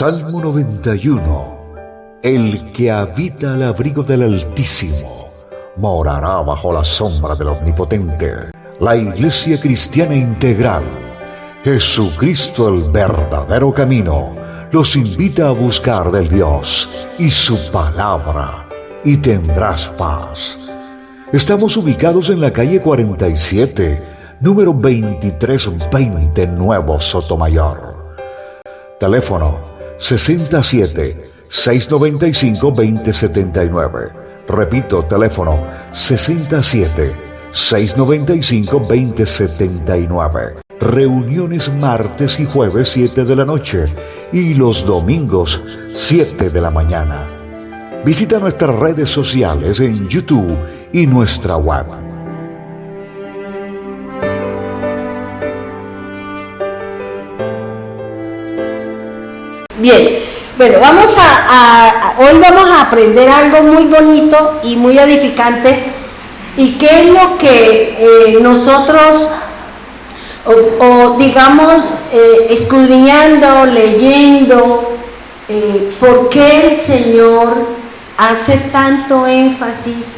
Salmo 91. El que habita al abrigo del Altísimo morará bajo la sombra del Omnipotente. La Iglesia Cristiana Integral, Jesucristo el verdadero camino, los invita a buscar del Dios y su palabra, y tendrás paz. Estamos ubicados en la calle 47, número 2320, Nuevo Sotomayor. Teléfono 67-695-2079. Repito, teléfono 67-695-2079. Reuniones martes y jueves 7 de la noche y los domingos 7 de la mañana. Visita nuestras redes sociales en YouTube y nuestra web. Bien, bueno, hoy vamos a aprender algo muy bonito y muy edificante. ¿Y qué es lo que nosotros, digamos, escudriñando, leyendo, por qué el Señor hace tanto énfasis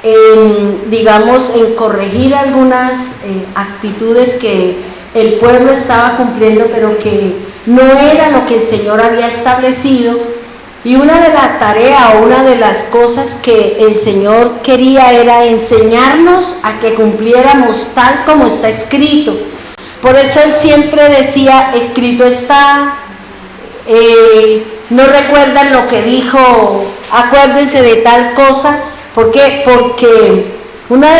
en, digamos, en corregir algunas actitudes que el pueblo estaba cumpliendo, pero que no era lo que el Señor había establecido? Y una de las tareas o una de las cosas que el Señor quería era enseñarnos a que cumpliéramos tal como está escrito. Por eso Él siempre decía, escrito está. No recuerdan lo que dijo, acuérdense de tal cosa. ¿Por qué? Porque una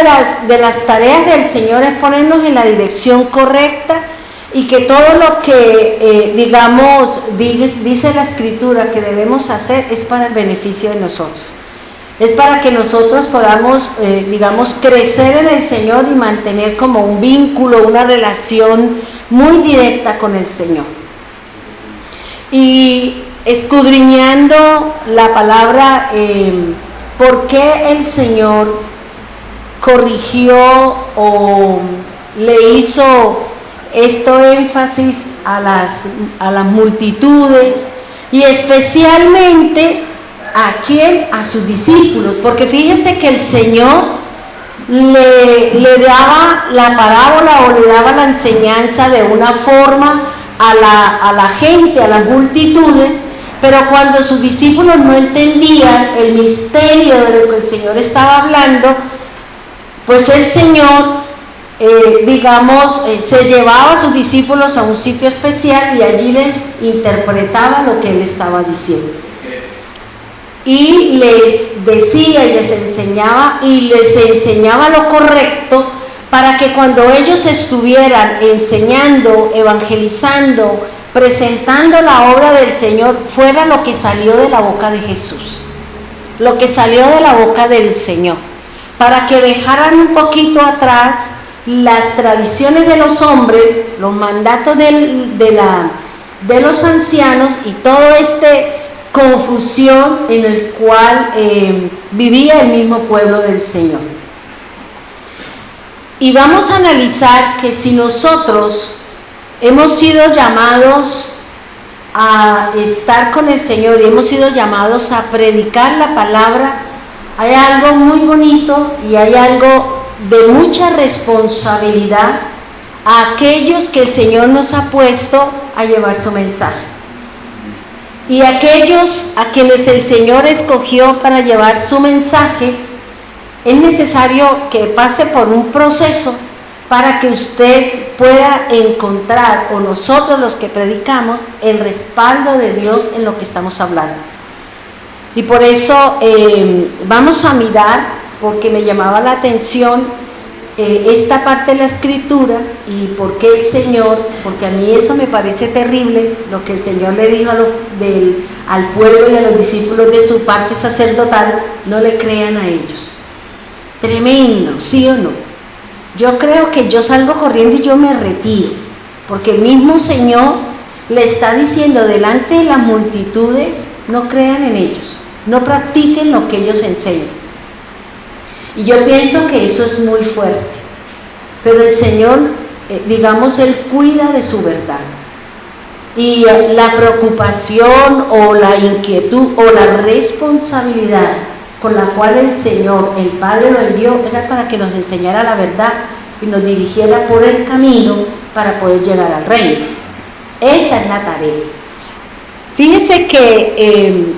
de las tareas del Señor es ponernos en la dirección correcta, y que todo lo que, digamos, dice la Escritura que debemos hacer es para el beneficio de nosotros. Es para que nosotros podamos, digamos, crecer en el Señor y mantener como un vínculo, una relación muy directa con el Señor. Y escudriñando la palabra, ¿por qué el Señor corrigió o le hizo esto énfasis a las multitudes, y especialmente a quién? A sus discípulos? Porque fíjese que el Señor le daba la parábola o le daba la enseñanza de una forma a la gente, a las multitudes, pero cuando sus discípulos no entendían el misterio de lo que el Señor estaba hablando, pues el Señor se llevaba a sus discípulos a un sitio especial y allí les interpretaba lo que Él estaba diciendo. Y les decía y les enseñaba lo correcto, para que cuando ellos estuvieran enseñando, evangelizando, presentando la obra del Señor, fuera lo que salió de la boca de Jesús, lo que salió de la boca del Señor, para que dejaran un poquito atrás las tradiciones de los hombres, los mandatos de los ancianos y toda esta confusión en el cual vivía el mismo pueblo del Señor. Y vamos a analizar que si nosotros hemos sido llamados a estar con el Señor y hemos sido llamados a predicar la palabra, hay algo muy bonito y hay algo de mucha responsabilidad a aquellos que el Señor nos ha puesto a llevar su mensaje, y aquellos a quienes el Señor escogió para llevar su mensaje. Es necesario que pase por un proceso para que usted pueda encontrar, o nosotros los que predicamos, el respaldo de Dios en lo que estamos hablando. Y por eso vamos a mirar, porque me llamaba la atención esta parte de la Escritura, y por qué el Señor, porque a mí eso me parece terrible, lo que el Señor le dijo al pueblo y a los discípulos de su parte sacerdotal: no le crean a ellos. Tremendo, ¿sí o no? Yo creo que yo salgo corriendo y yo me retiro, porque el mismo Señor le está diciendo delante de las multitudes: no crean en ellos, no practiquen lo que ellos enseñan. Y yo pienso que eso es muy fuerte, pero el Señor, Él cuida de su verdad. Y la preocupación o la inquietud o la responsabilidad con la cual el Señor, el Padre, lo envió era para que nos enseñara la verdad y nos dirigiera por el camino para poder llegar al reino. Esa es la tarea. Fíjese que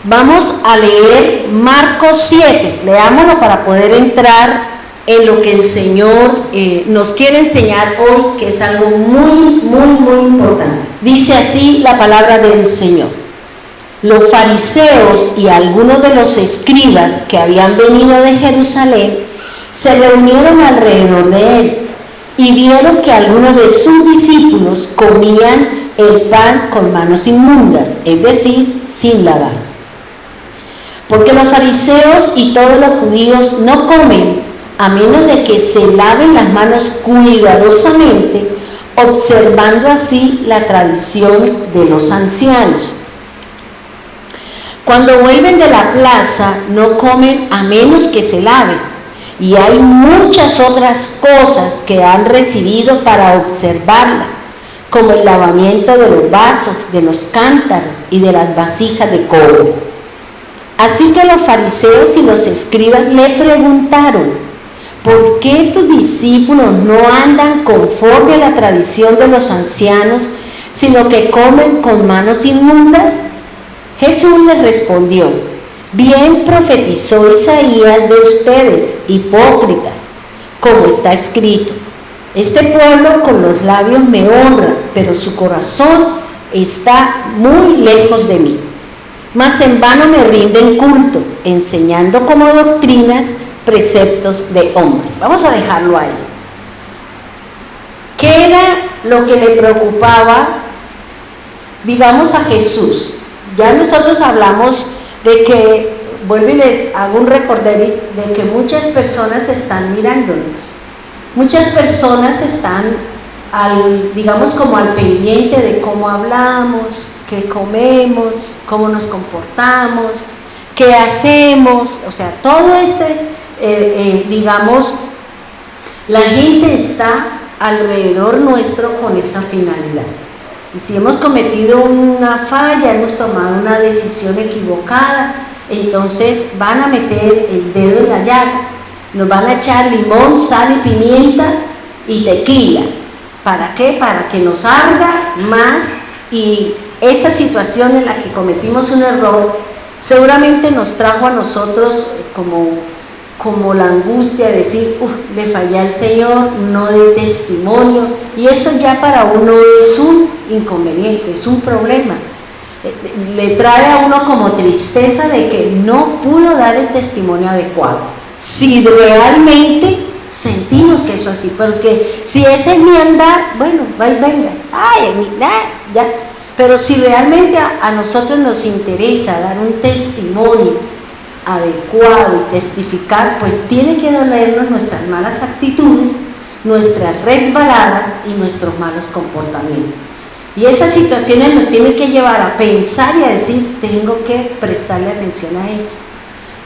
vamos a leer Marcos 7, leámoslo para poder entrar en lo que el Señor nos quiere enseñar hoy, que es algo muy, muy, muy importante. Dice así la palabra del Señor: los fariseos y algunos de los escribas que habían venido de Jerusalén se reunieron alrededor de él y vieron que algunos de sus discípulos comían el pan con manos inmundas, es decir, sin lavar. Porque los fariseos y todos los judíos no comen a menos de que se laven las manos cuidadosamente, observando así la tradición de los ancianos. Cuando vuelven de la plaza no comen a menos que se laven, y hay muchas otras cosas que han recibido para observarlas, como el lavamiento de los vasos, de los cántaros y de las vasijas de cobre. Así que los fariseos y los escribas le preguntaron: ¿por qué tus discípulos no andan conforme a la tradición de los ancianos, sino que comen con manos inmundas? Jesús les respondió: bien profetizó Isaías de ustedes, hipócritas, como está escrito: este pueblo con los labios me honra, pero su corazón está muy lejos de mí. Mas en vano me rinden culto, enseñando como doctrinas preceptos de hombres. Vamos a dejarlo ahí. ¿Qué era lo que le preocupaba, digamos, a Jesús? Ya nosotros hablamos de que, vuelvo y les hago un recorderis, de que muchas personas están mirándonos. Muchas personas están, digamos, como al pendiente de cómo hablamos, qué comemos, cómo nos comportamos, qué hacemos. O sea, todo digamos, la gente está alrededor nuestro con esa finalidad. Y si hemos cometido una falla, hemos tomado una decisión equivocada, entonces van a meter el dedo en la llaga, nos van a echar limón, sal y pimienta y tequila. ¿Para qué? Para que nos arda más, y esa situación en la que cometimos un error seguramente nos trajo a nosotros como la angustia de decir: le fallé al Señor, no de testimonio, y eso ya para uno es un inconveniente, es un problema. Le trae a uno como tristeza de que no pudo dar el testimonio adecuado. Si realmente sentimos que eso es así, porque si ese es mi andar, bueno, venga, ya. Pero si realmente a nosotros nos interesa dar un testimonio adecuado y testificar, pues tiene que dolernos nuestras malas actitudes, nuestras resbaladas y nuestros malos comportamientos. Y esas situaciones nos tienen que llevar a pensar y a decir: tengo que prestarle atención a eso,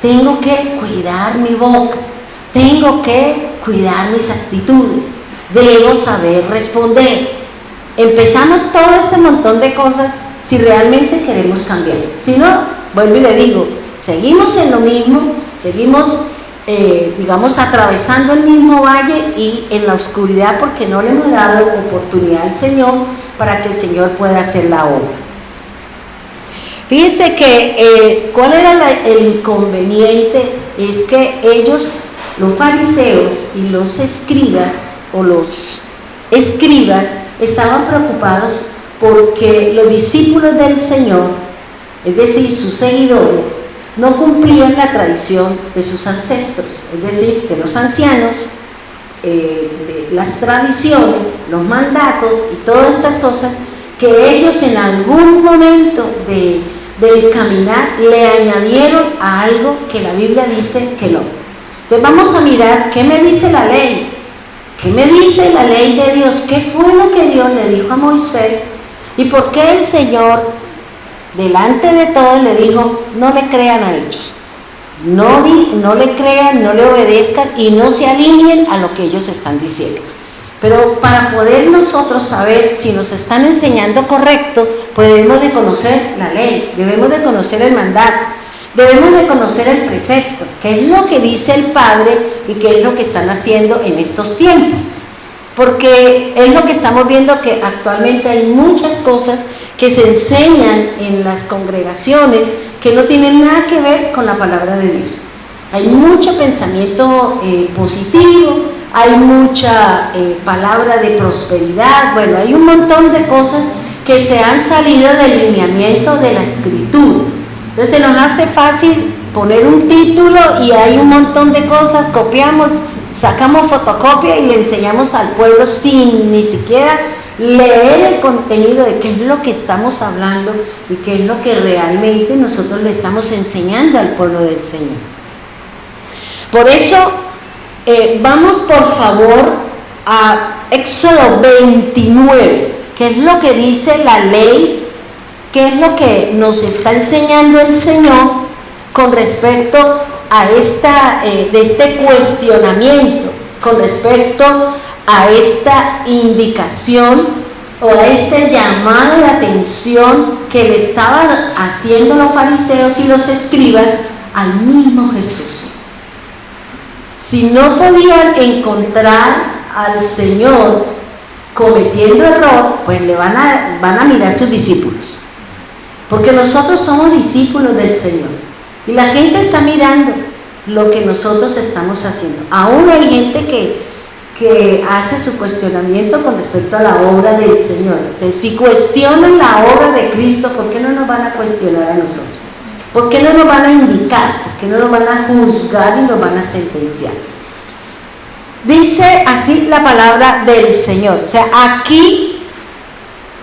tengo que cuidar mi boca, tengo que cuidar mis actitudes, debo saber responder. Empezamos todo ese montón de cosas si realmente queremos cambiar. Si no, vuelvo y le digo, seguimos en lo mismo, seguimos, digamos, atravesando el mismo valle y en la oscuridad, porque no le hemos dado oportunidad al Señor para que el Señor pueda hacer la obra. Fíjense que, ¿cuál era el inconveniente? Es que ellos, los fariseos y los escribas, estaban preocupados porque los discípulos del Señor, es decir, sus seguidores, no cumplían la tradición de sus ancestros, es decir, de los ancianos, de las tradiciones, los mandatos y todas estas cosas que ellos en algún momento del caminar le añadieron a algo que la Biblia dice que no. Entonces vamos a mirar qué me dice la ley. ¿Qué me dice la ley de Dios? ¿Qué fue lo que Dios le dijo a Moisés? ¿Y por qué el Señor, delante de todos, le dijo: no le crean a ellos? No le crean, no le obedezcan y no se alineen a lo que ellos están diciendo. Pero para poder nosotros saber si nos están enseñando correcto, pues debemos de conocer la ley, debemos de conocer el mandato, debemos de conocer el precepto, qué es lo que dice el Padre y qué es lo que están haciendo en estos tiempos. Porque es lo que estamos viendo, que actualmente hay muchas cosas que se enseñan en las congregaciones que no tienen nada que ver con la palabra de Dios. Hay mucho pensamiento positivo, hay mucha palabra de prosperidad, bueno, hay un montón de cosas que se han salido del lineamiento de la Escritura. Entonces se nos hace fácil poner un título y hay un montón de cosas, copiamos, sacamos fotocopia y le enseñamos al pueblo sin ni siquiera leer el contenido de qué es lo que estamos hablando y qué es lo que realmente nosotros le estamos enseñando al pueblo del Señor. Por eso, vamos por favor a Éxodo 29, que es lo que dice la ley, qué es lo que nos está enseñando el Señor con respecto a este cuestionamiento, con respecto a esta indicación o a este llamado de atención que le estaban haciendo los fariseos y los escribas al mismo Jesús. Si no podían encontrar al Señor cometiendo error, pues le van a mirar sus discípulos, porque nosotros somos discípulos del Señor y la gente está mirando lo que nosotros estamos haciendo. Aún hay gente que hace su cuestionamiento con respecto a la obra del Señor. Entonces, si cuestionan la obra de Cristo, ¿por qué no nos van a cuestionar a nosotros? ¿Por qué no nos van a indicar? ¿Por qué no nos van a juzgar y nos van a sentenciar? Dice así la palabra del Señor. O sea, aquí,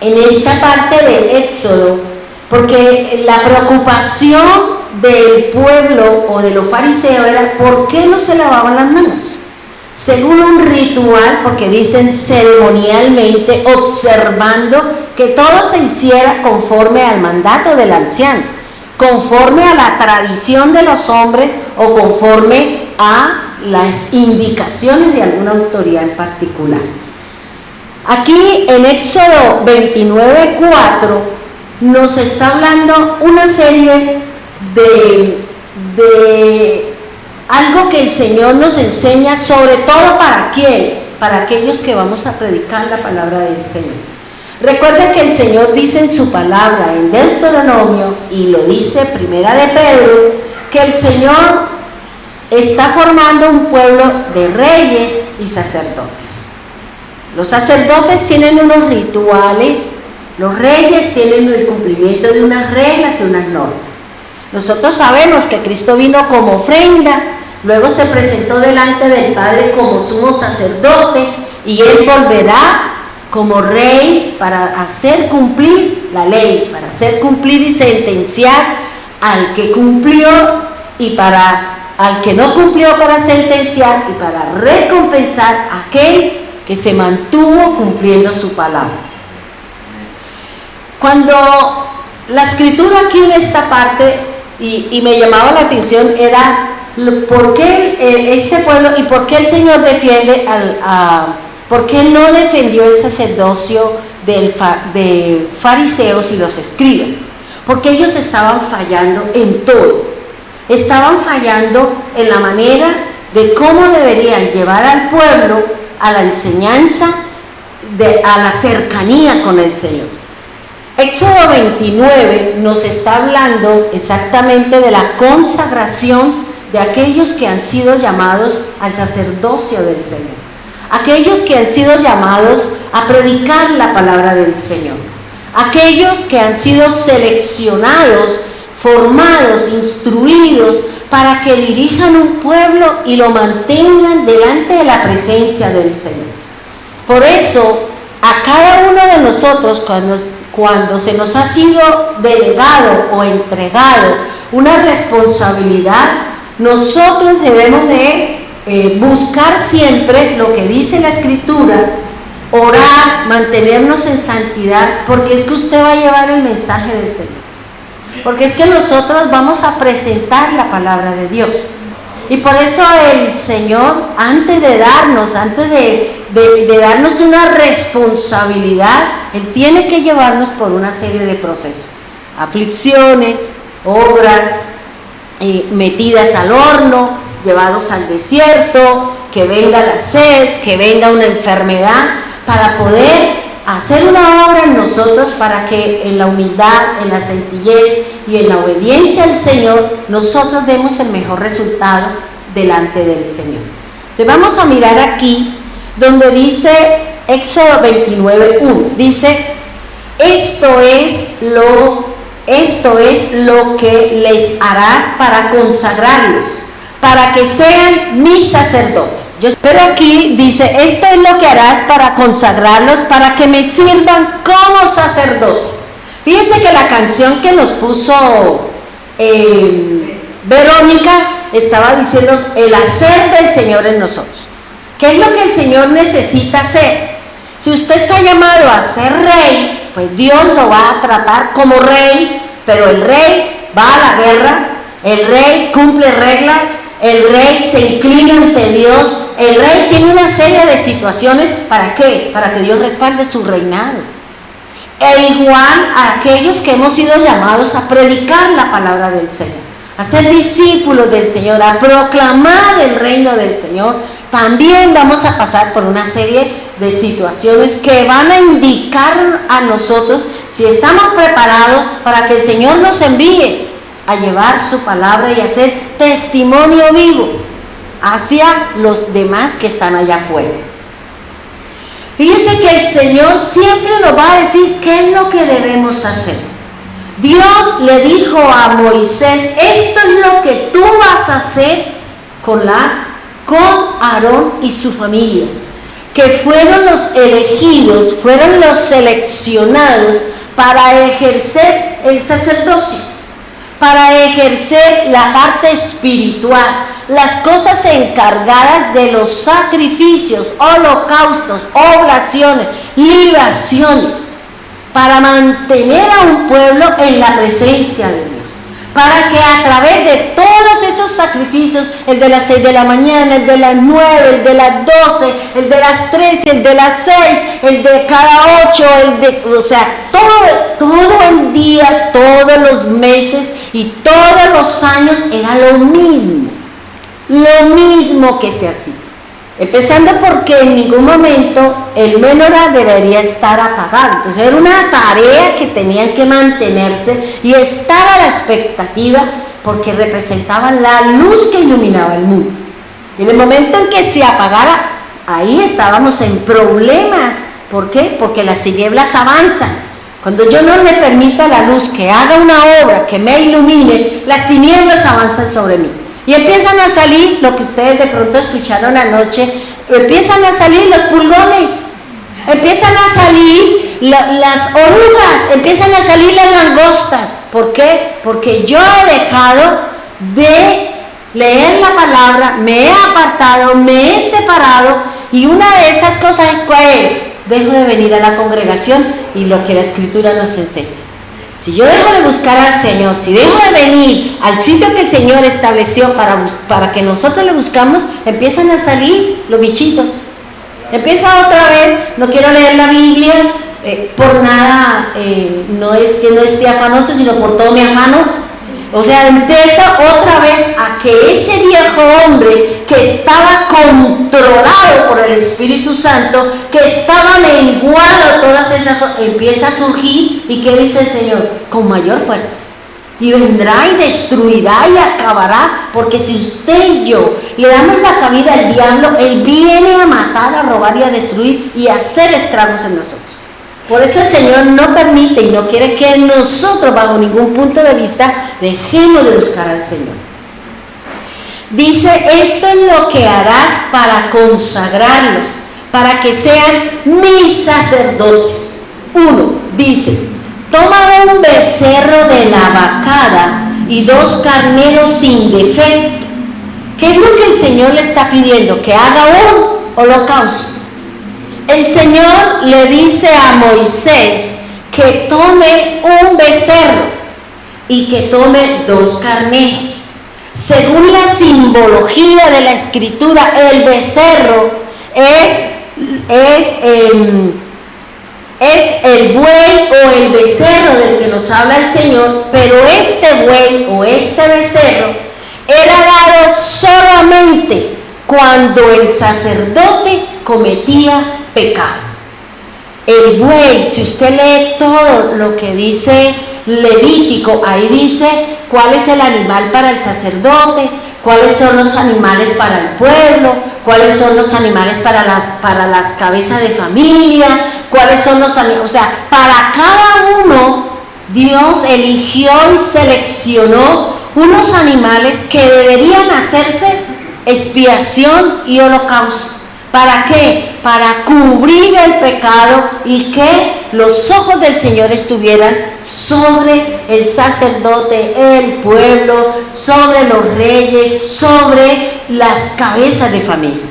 en esta parte de Éxodo, porque la preocupación del pueblo o de los fariseos era ¿por qué no se lavaban las manos? Según un ritual, porque dicen ceremonialmente, observando que todo se hiciera conforme al mandato del anciano, conforme a la tradición de los hombres o conforme a las indicaciones de alguna autoridad en particular. Aquí en Éxodo 29:4 nos está hablando una serie de algo que el Señor nos enseña, sobre todo ¿para quién? Para aquellos que vamos a predicar la palabra del Señor. Recuerden que el Señor dice en su palabra, en Deuteronomio, y lo dice Primera de Pedro, que el Señor está formando un pueblo de reyes y sacerdotes. Los sacerdotes tienen unos rituales, los reyes tienen el cumplimiento de unas reglas y unas normas. Nosotros sabemos que Cristo vino como ofrenda, luego se presentó delante del Padre como sumo sacerdote y Él volverá como rey para hacer cumplir la ley, para hacer cumplir y sentenciar al que cumplió y al que no cumplió, para sentenciar y para recompensar a aquel que se mantuvo cumpliendo su palabra. Cuando la escritura aquí en esta parte, y me llamaba la atención, era por qué este pueblo y por qué el Señor defiende por qué no defendió el sacerdocio de fariseos y los escribas, porque ellos estaban fallando en todo, estaban fallando en la manera de cómo deberían llevar al pueblo a la enseñanza, a la cercanía con el Señor. Éxodo 29 nos está hablando exactamente de la consagración de aquellos que han sido llamados al sacerdocio del Señor, aquellos que han sido llamados a predicar la palabra del Señor, aquellos que han sido seleccionados, formados, instruidos para que dirijan un pueblo y lo mantengan delante de la presencia del Señor. Por eso, a cada uno de nosotros, cuando se nos ha sido delegado o entregado una responsabilidad, nosotros debemos de buscar siempre lo que dice la Escritura, orar, mantenernos en santidad, porque es que usted va a llevar el mensaje del Señor, porque es que nosotros vamos a presentar la palabra de Dios. Y por eso el Señor, antes de darnos una responsabilidad, Él tiene que llevarnos por una serie de procesos. Aflicciones, obras metidas al horno, llevados al desierto, que venga la sed, que venga una enfermedad, para poder hacer una obra en nosotros, para que en la humildad, en la sencillez y en la obediencia al Señor, nosotros demos el mejor resultado delante del Señor. Entonces vamos a mirar aquí donde dice Éxodo 29:1, dice: esto es lo que les harás para consagrarlos, para que sean mis sacerdotes. Pero aquí dice: esto es lo que harás para consagrarlos, para que me sirvan como sacerdotes. Fíjense que la canción que nos puso Verónica estaba diciendo el hacer del Señor en nosotros. ¿Qué es lo que el Señor necesita hacer? Si usted está llamado a ser rey, pues Dios lo va a tratar como rey, pero el rey va a la guerra, el rey cumple reglas, el rey se inclina ante Dios, el rey tiene una serie de situaciones. ¿Para qué? Para que Dios respalde su reinado. E igual a aquellos que hemos sido llamados a predicar la palabra del Señor, a ser discípulos del Señor, a proclamar el reino del Señor, también vamos a pasar por una serie de situaciones que van a indicar a nosotros si estamos preparados para que el Señor nos envíe a llevar su palabra y a ser testimonio vivo hacia los demás que están allá afuera. Fíjense que el Señor siempre nos va a decir qué es lo que debemos hacer. Dios le dijo a Moisés: esto es lo que tú vas a hacer con Aarón y su familia, que fueron los elegidos, fueron los seleccionados para ejercer el sacerdocio, para ejercer la parte espiritual, las cosas encargadas de los sacrificios, holocaustos, oblaciones, libaciones, para mantener a un pueblo en la presencia de Dios, para que a través de todos esos sacrificios, el de las 6 de la mañana, el de las 9, el de las 12, el de las 13, el de las 6, el de cada 8, todo el día, todos los meses y todos los años era lo mismo que se hacía. Empezando porque en ningún momento el menorá debería estar apagado. Entonces era una tarea que tenían que mantenerse y estar a la expectativa, porque representaban la luz que iluminaba el mundo. Y en el momento en que se apagara, ahí estábamos en problemas. ¿Por qué? Porque las tinieblas avanzan. Cuando yo no le permita a la luz que haga una obra, que me ilumine, las tinieblas avanzan sobre mí. Y empiezan a salir, lo que ustedes de pronto escucharon anoche, empiezan a salir los pulgones, empiezan a salir las orugas, empiezan a salir las langostas. ¿Por qué? Porque yo he dejado de leer la palabra, me he apartado, me he separado, y una de esas cosas, ¿cuál es? Dejo de venir a la congregación y lo que la Escritura nos enseña. Si yo dejo de buscar al Señor, si dejo de venir al sitio que el Señor estableció para que nosotros le buscamos, empiezan a salir los bichitos. Empieza otra vez: no quiero leer la Biblia, por nada, no es que no esté afanoso, sino por todo mi afano. O sea, empieza otra vez a que ese viejo hombre que estaba controlado por el Espíritu Santo, que estaba menguado, todas esas cosas, empieza a surgir. ¿Y qué dice el Señor? Con mayor fuerza. Y vendrá y destruirá y acabará, porque si usted y yo le damos la cabida al diablo, él viene a matar, a robar y a destruir y a hacer estragos en nosotros. Por eso el Señor no permite y no quiere que nosotros, bajo ningún punto de vista, dejemos de buscar al Señor. Dice: esto es lo que harás para consagrarlos, para que sean mis sacerdotes. 1, dice: toma un becerro de la vacada y 2 carneros sin defecto. ¿Qué es lo que el Señor le está pidiendo? Que haga un holocausto. El Señor le dice a Moisés que tome un becerro y que tome 2 carneros. según la simbología de la Escritura, el becerro es el buey o el becerro del que nos habla el Señor, pero este buey o este becerro era dado solamente cuando el sacerdote cometía pecado. El buey, si usted lee todo lo que dice Levítico, ahí dice cuál es el animal para el sacerdote, cuáles son los animales para el pueblo, cuáles son los animales para las cabezas de familia, cuáles son los animales, o sea, para cada uno Dios eligió y seleccionó unos animales que deberían hacerse expiación y holocausto. ¿Para qué? Para cubrir el pecado y que los ojos del Señor estuvieran sobre el sacerdote, el pueblo, sobre los reyes, sobre las cabezas de familia.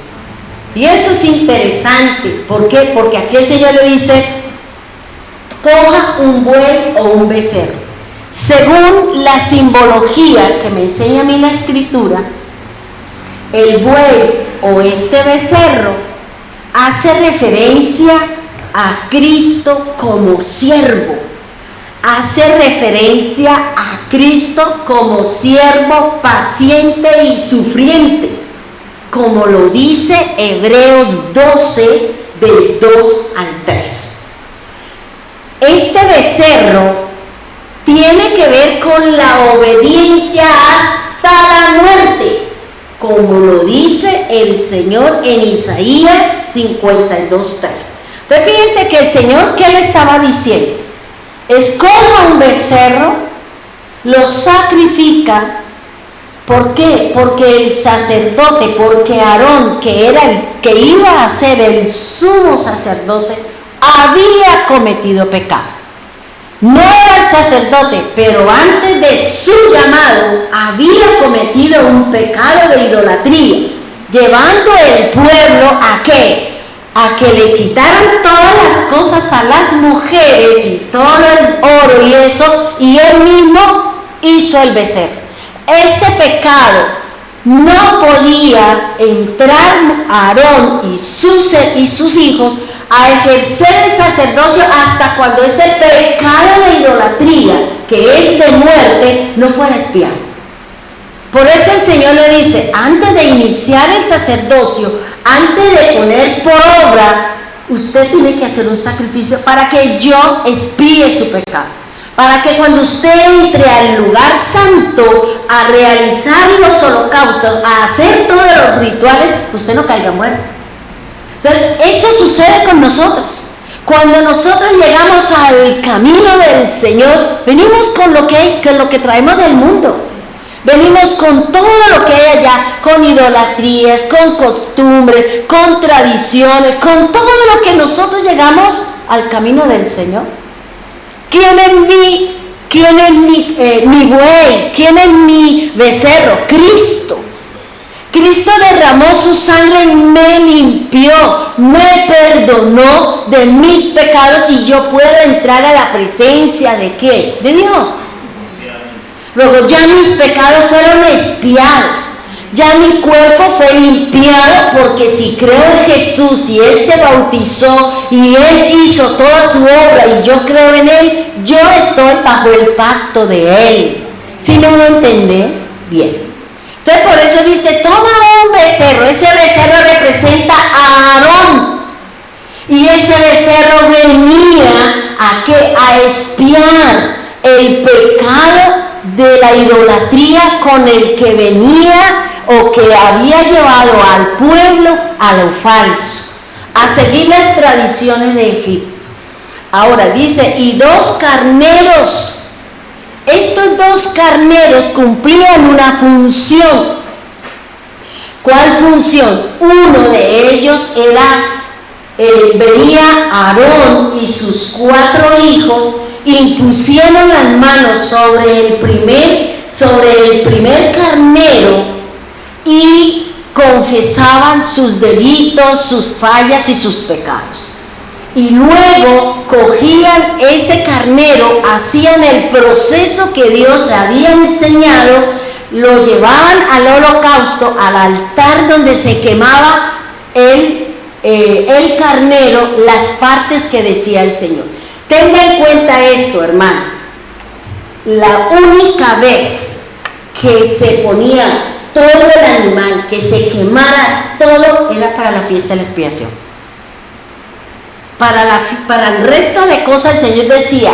Y eso es interesante. ¿Por qué? Porque aquí el Señor le dice, coja un buey o un becerro. Según la simbología que me enseña a mí la Escritura, el buey o este becerro hace referencia a Cristo como siervo, hace referencia a Cristo como siervo paciente y sufriente, como lo dice Hebreos 12, del 2 al 3. Este becerro tiene que ver con la obediencia hasta la muerte, como lo dice el Señor en Isaías 52:3. Entonces fíjense que el Señor, ¿qué le estaba diciendo? Escoja un becerro, lo sacrifica. ¿Por qué? Porque el sacerdote, porque Aarón, que iba a ser el sumo sacerdote, había cometido pecado. No era el sacerdote, pero antes de su llamado había cometido un pecado de idolatría, llevando el pueblo ¿a qué? A que le quitaran todas las cosas a las mujeres y todo el oro y eso, y él mismo hizo el becerro. Ese pecado no podía entrar Aarón y sus hijos a ejercer el sacerdocio hasta cuando ese pecado de idolatría, que es de muerte, no fuera expiado. Por eso el Señor le dice, antes de iniciar el sacerdocio, antes de poner por obra, usted tiene que hacer un sacrificio para que yo expíe su pecado, para que cuando usted entre al lugar santo a realizar los holocaustos, a hacer todos los rituales, usted no caiga muerto. Entonces, eso sucede con nosotros. Cuando nosotros llegamos al camino del Señor, venimos con lo que traemos del mundo. Venimos con todo lo que hay allá, con idolatrías, con costumbres, con tradiciones, con todo lo que nosotros llegamos al camino del Señor. ¿Quién es mi buey? ¿Quién es mi becerro? Cristo. Cristo derramó su sangre y me limpió, me perdonó de mis pecados y yo puedo entrar a la presencia ¿de qué? De Dios. Luego ya mis pecados fueron expiados, ya mi cuerpo fue limpiado, porque si creo en Jesús y Él se bautizó y Él hizo toda su obra y yo creo en Él, yo estoy bajo el pacto de Él. ¿Sí me lo entendé? Bien. Entonces por eso dice, toma un becerro. Ese becerro representa a Aarón. Y ese becerro venía a expiar el pecado de la idolatría con el que venía o que había llevado al pueblo a lo falso, a seguir las tradiciones de Egipto. Ahora dice, y 2 carneros. Estos 2 carneros cumplían una función. ¿Cuál función? Uno de ellos venía Aarón y sus 4 hijos, impusieron las manos sobre el primer carnero y confesaban sus delitos, sus fallas y sus pecados. Y luego cogían ese carnero, hacían el proceso que Dios había enseñado, lo llevaban al holocausto, al altar donde se quemaba el carnero, las partes que decía el Señor. Tenga en cuenta esto, hermano. La única vez que se ponía todo el animal, que se quemara todo, era para la fiesta de la expiación. Para el resto de cosas el Señor decía: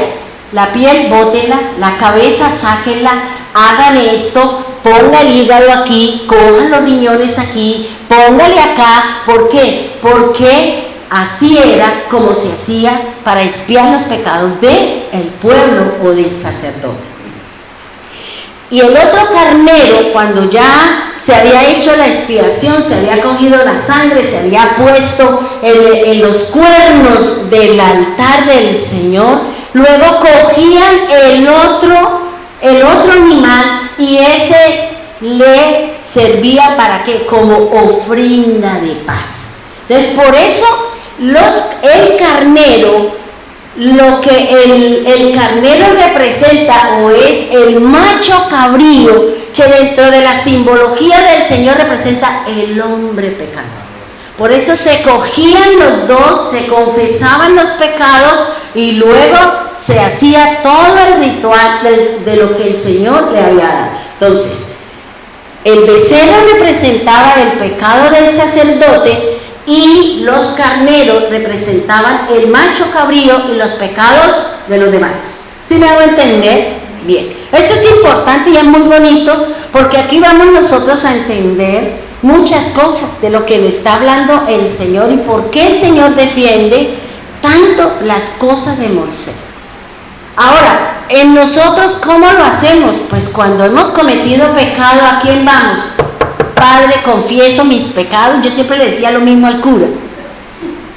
la piel bótela, la cabeza sáquenla, hagan esto, ponga el hígado aquí, cojan los riñones aquí, póngale acá. ¿Por qué? Porque así era como se hacía para expiar los pecados del pueblo o del sacerdote. Y el otro carnero, cuando ya se había hecho la expiación, se había cogido la sangre, se había puesto en los cuernos del altar del Señor, luego cogían el otro animal y ese le servía para ¿qué? Como ofrenda de paz. Entonces, por eso el carnero, lo que el carnero representa, o es el macho cabrío, que dentro de la simbología del Señor representa el hombre pecador. Por eso se cogían los dos, se confesaban los pecados y luego se hacía todo el ritual de lo que el Señor le había dado. Entonces, el becerro representaba el pecado del sacerdote y los carneros representaban el macho cabrío y los pecados de los demás. ¿Sí me hago entender? Bien. Esto es importante y es muy bonito, porque aquí vamos nosotros a entender muchas cosas de lo que le está hablando el Señor y por qué el Señor defiende tanto las cosas de Moisés. Ahora, en nosotros, ¿cómo lo hacemos? Pues cuando hemos cometido pecado, ¿a quién vamos? Padre, confieso mis pecados. Yo siempre le decía lo mismo al cura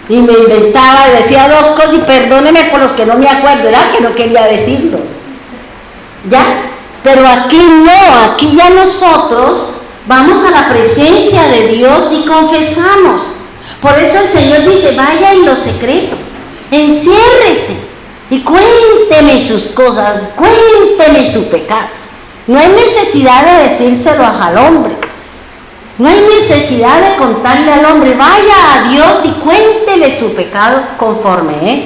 y me inventaba, decía dos cosas y perdóneme por los que no me acuerdo, era que no quería decirlos, ¿ya? Pero aquí no, aquí ya nosotros vamos a la presencia de Dios y confesamos. Por eso el Señor dice: vaya en lo secreto, enciérrese y cuénteme sus cosas, cuénteme su pecado. No hay necesidad de decírselo al hombre, no hay necesidad de contarle al hombre. Vaya a Dios y cuéntele su pecado conforme es.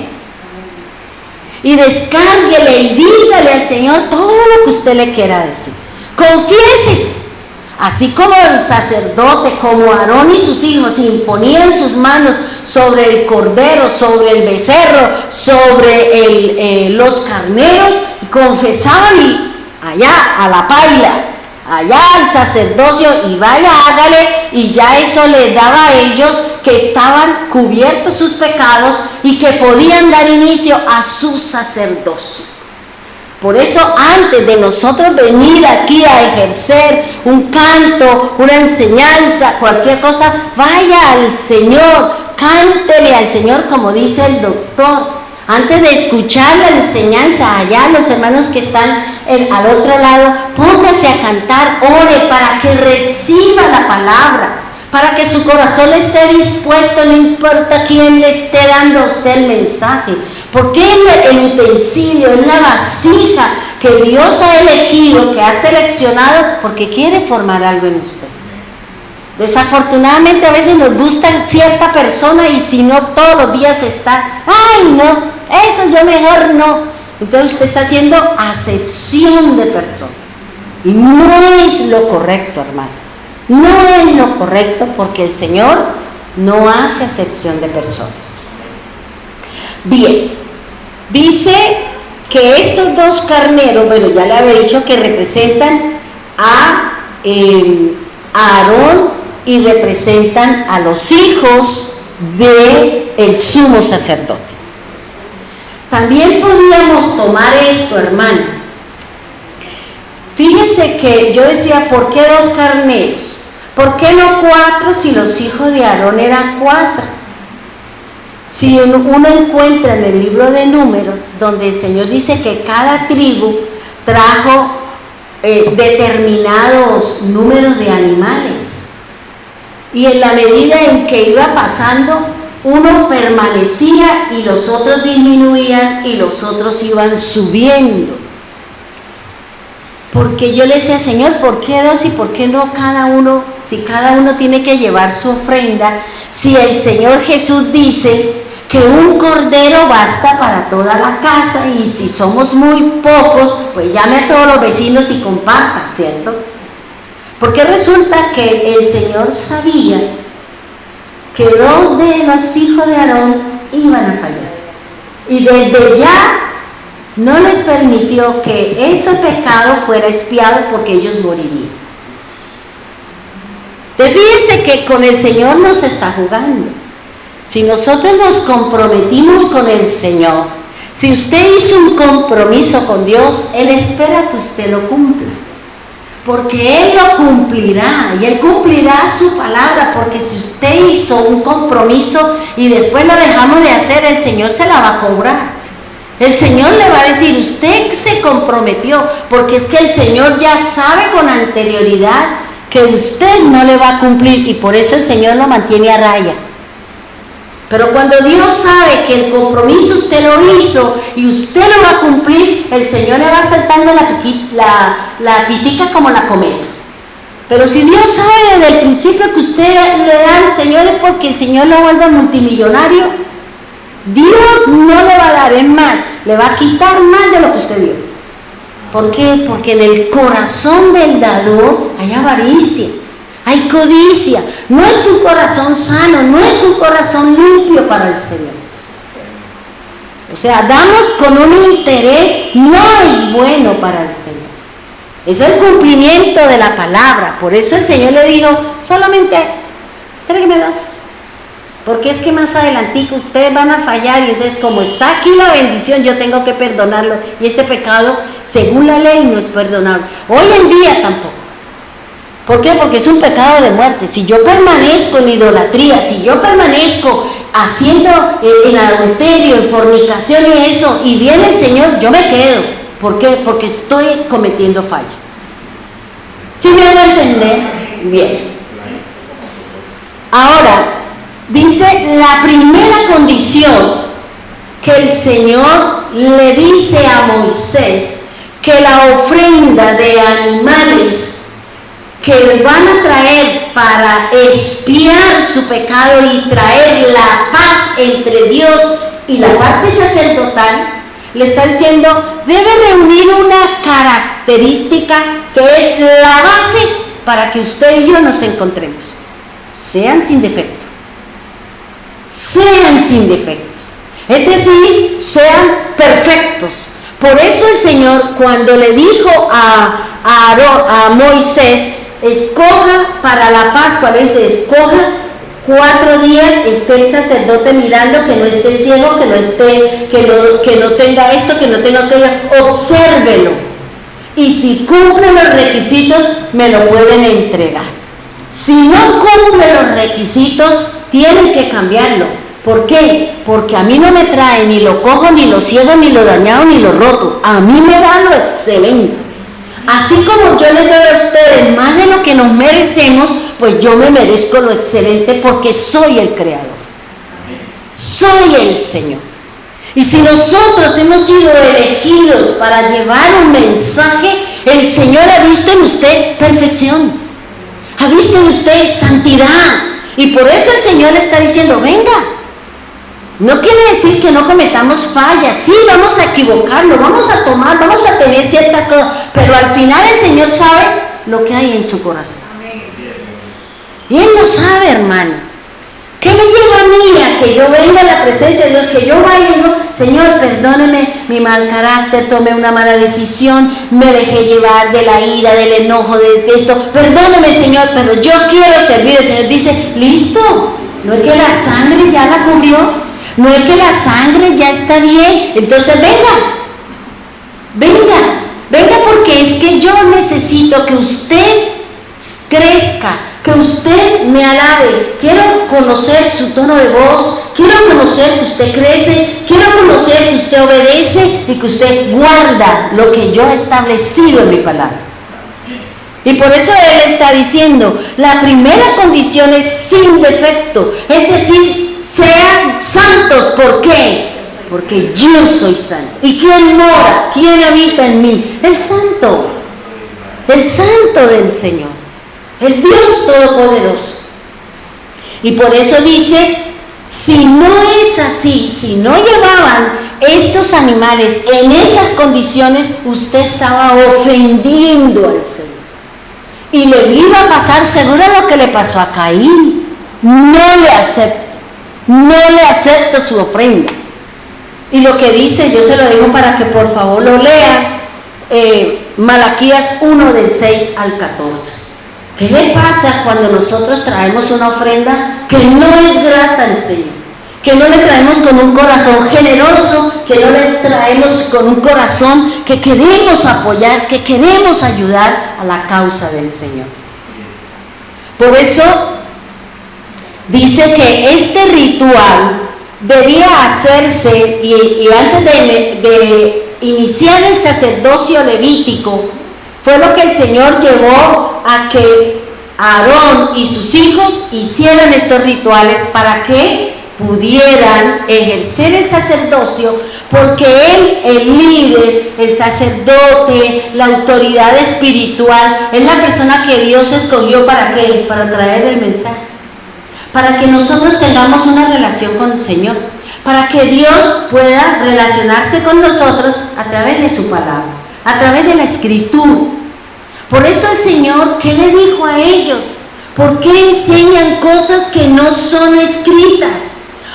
Y descárguele y dígale al Señor todo lo que usted le quiera decir. Confiésese. Así como el sacerdote, como Aarón y sus hijos imponían sus manos sobre el cordero, sobre el becerro, sobre los carneros, confesaban y allá a la paila, allá al sacerdocio, y vaya, hágale, y ya eso les daba a ellos que estaban cubiertos sus pecados y que podían dar inicio a su sacerdocio. Por eso, antes de nosotros venir aquí a ejercer un canto, una enseñanza, cualquier cosa, vaya al Señor, cántele al Señor como dice el doctor. Antes de escuchar la enseñanza, allá los hermanos que están al otro lado, póngase a cantar, ore para que reciba la palabra, para que su corazón esté dispuesto, no importa quién le esté dando a usted el mensaje. Porque el utensilio es la vasija que Dios ha elegido, que ha seleccionado, porque quiere formar algo en usted. Desafortunadamente a veces nos gusta cierta persona y si no todos los días está, ay no, eso yo mejor no. Entonces usted está haciendo acepción de personas. Y no es lo correcto, hermano. No es lo correcto, porque el Señor no hace acepción de personas. Bien, dice que estos dos carneros, bueno, ya le había dicho que representan a Aarón y representan a los hijos del sumo sacerdote. También podríamos tomar esto, hermano. Fíjese que yo decía, ¿por qué dos carneros? ¿Por qué no 4 si los hijos de Aarón eran 4? Si uno encuentra en el libro de Números, donde el Señor dice que cada tribu trajo determinados números de animales, y en la medida en que iba pasando, uno permanecía y los otros disminuían y los otros iban subiendo. porque yo le decía, Señor, ¿por qué dos y por qué no cada uno? Si cada uno tiene que llevar su ofrenda, si el Señor Jesús dice que un cordero basta para toda la casa, y si somos muy pocos, pues llame a todos los vecinos y comparta, ¿cierto? Porque resulta que el Señor sabía que dos de los hijos de Aarón iban a fallar, y desde ya no les permitió que ese pecado fuera expiado, porque ellos morirían. Fíjense que con el Señor nos está jugando. Si nosotros nos comprometimos con el Señor, si usted hizo un compromiso con Dios, Él espera que usted lo cumpla, porque Él lo cumplirá, y Él cumplirá su palabra, porque si usted hizo un compromiso y después lo dejamos de hacer, el Señor se la va a cobrar. El Señor le va a decir, usted se comprometió, porque es que el Señor ya sabe con anterioridad que usted no le va a cumplir, y por eso el Señor lo mantiene a raya. Pero cuando Dios sabe que el compromiso usted lo hizo y usted lo va a cumplir, el Señor le va saltando la pitica como la cometa. Pero si Dios sabe desde el principio que usted le da al Señor, es porque el Señor lo vuelve multimillonario. Dios no le va a dar, es más, le va a quitar más de lo que usted dio. ¿Por qué? Porque en el corazón del dador hay avaricia, hay codicia. No es un corazón sano, no es un corazón limpio para el Señor. O sea, damos con un interés, no es bueno para el Señor. Es el cumplimiento de la palabra. Por eso el Señor le dijo, solamente tráigame dos, porque es que más adelantico ustedes van a fallar, y entonces como está aquí la bendición, yo tengo que perdonarlo, y ese pecado según la ley no es perdonable. Hoy en día tampoco. ¿Por qué? Porque es un pecado de muerte. Si yo permanezco en idolatría, si yo permanezco haciendo en adulterio, en fornicación y eso, y viene el Señor, yo me quedo. ¿Por qué? Porque estoy cometiendo falla. ¿Sí me van a entender? Bien. Ahora, dice la primera condición que el Señor le dice a Moisés, que la ofrenda de animales que van a traer para expiar su pecado y traer la paz entre Dios y la parte sacerdotal, le está diciendo, debe reunir una característica que es la base para que usted y yo nos encontremos. Sean sin defecto. Sean sin defectos. Es decir, sean perfectos. Por eso el Señor, cuando le dijo a Moisés, escoja para la Pascua, le dice, escoja 4 días, esté el sacerdote mirando, que no esté ciego, que no tenga esto, que no tenga aquello, obsérvelo, y si cumple los requisitos me lo pueden entregar. Si no cumple los requisitos, tienen que cambiarlo. ¿Por qué? Porque a mí no me trae ni lo cojo, ni lo ciego, ni lo dañado, ni lo roto. A mí me da lo excelente. Así como yo les doy a ustedes más de lo que nos merecemos, pues yo me merezco lo excelente, porque soy el Creador. Soy el Señor. Y si nosotros hemos sido elegidos para llevar un mensaje, el Señor ha visto en usted perfección, ha visto en usted santidad, y por eso el Señor le está diciendo, venga. No quiere decir que no cometamos fallas, sí, vamos a equivocarnos, vamos a tomar, vamos a tener ciertas cosas, pero al final el Señor sabe lo que hay en su corazón. Y Él lo sabe, hermano. ¿Qué me lleva a mí a que yo venga a la presencia de Dios, que yo vaya y no, Señor, perdóneme mi mal carácter, tomé una mala decisión, me dejé llevar de la ira, del enojo, de esto, perdóneme, Señor, pero yo quiero servir? El Señor dice, listo, no es que la sangre ya la cubrió, no es que la sangre ya está bien, entonces venga, porque es que yo necesito que usted crezca, que usted me alabe. Quiero conocer su tono de voz, quiero conocer que usted crece, quiero conocer que usted obedece y que usted guarda lo que yo he establecido en mi palabra. Y por eso Él está diciendo, la primera condición es sin defecto, es decir, sean santos. ¿Por qué? Porque yo soy santo. ¿Y quién mora? ¿Quién habita en mí? El santo. el Santo del Señor, el Dios Todopoderoso. Y por eso dice, si no es así, si no llevaban estos animales en esas condiciones, usted estaba ofendiendo al Señor. Y le iba a pasar seguro lo que le pasó a Caín. No le acepto su ofrenda. Y lo que dice, yo se lo digo para que por favor lo lean, Malaquías 1 del 6 al 14. ¿Qué le pasa cuando nosotros traemos una ofrenda que no es grata al Señor? Que no le traemos con un corazón generoso, que no le traemos con un corazón que queremos apoyar, que queremos ayudar a la causa del Señor. Por eso dice que este ritual debía hacerse y antes de iniciar el sacerdocio levítico, fue lo que el Señor llevó a que Aarón y sus hijos hicieran estos rituales para que pudieran ejercer el sacerdocio, porque él, el líder, el sacerdote, la autoridad espiritual, es la persona que Dios escogió ¿para qué? Para traer el mensaje, para que nosotros tengamos una relación con el Señor, para que Dios pueda relacionarse con nosotros a través de su palabra, a través de la escritura. Por eso el Señor, ¿qué le dijo a ellos? ¿Por qué enseñan cosas que no son escritas?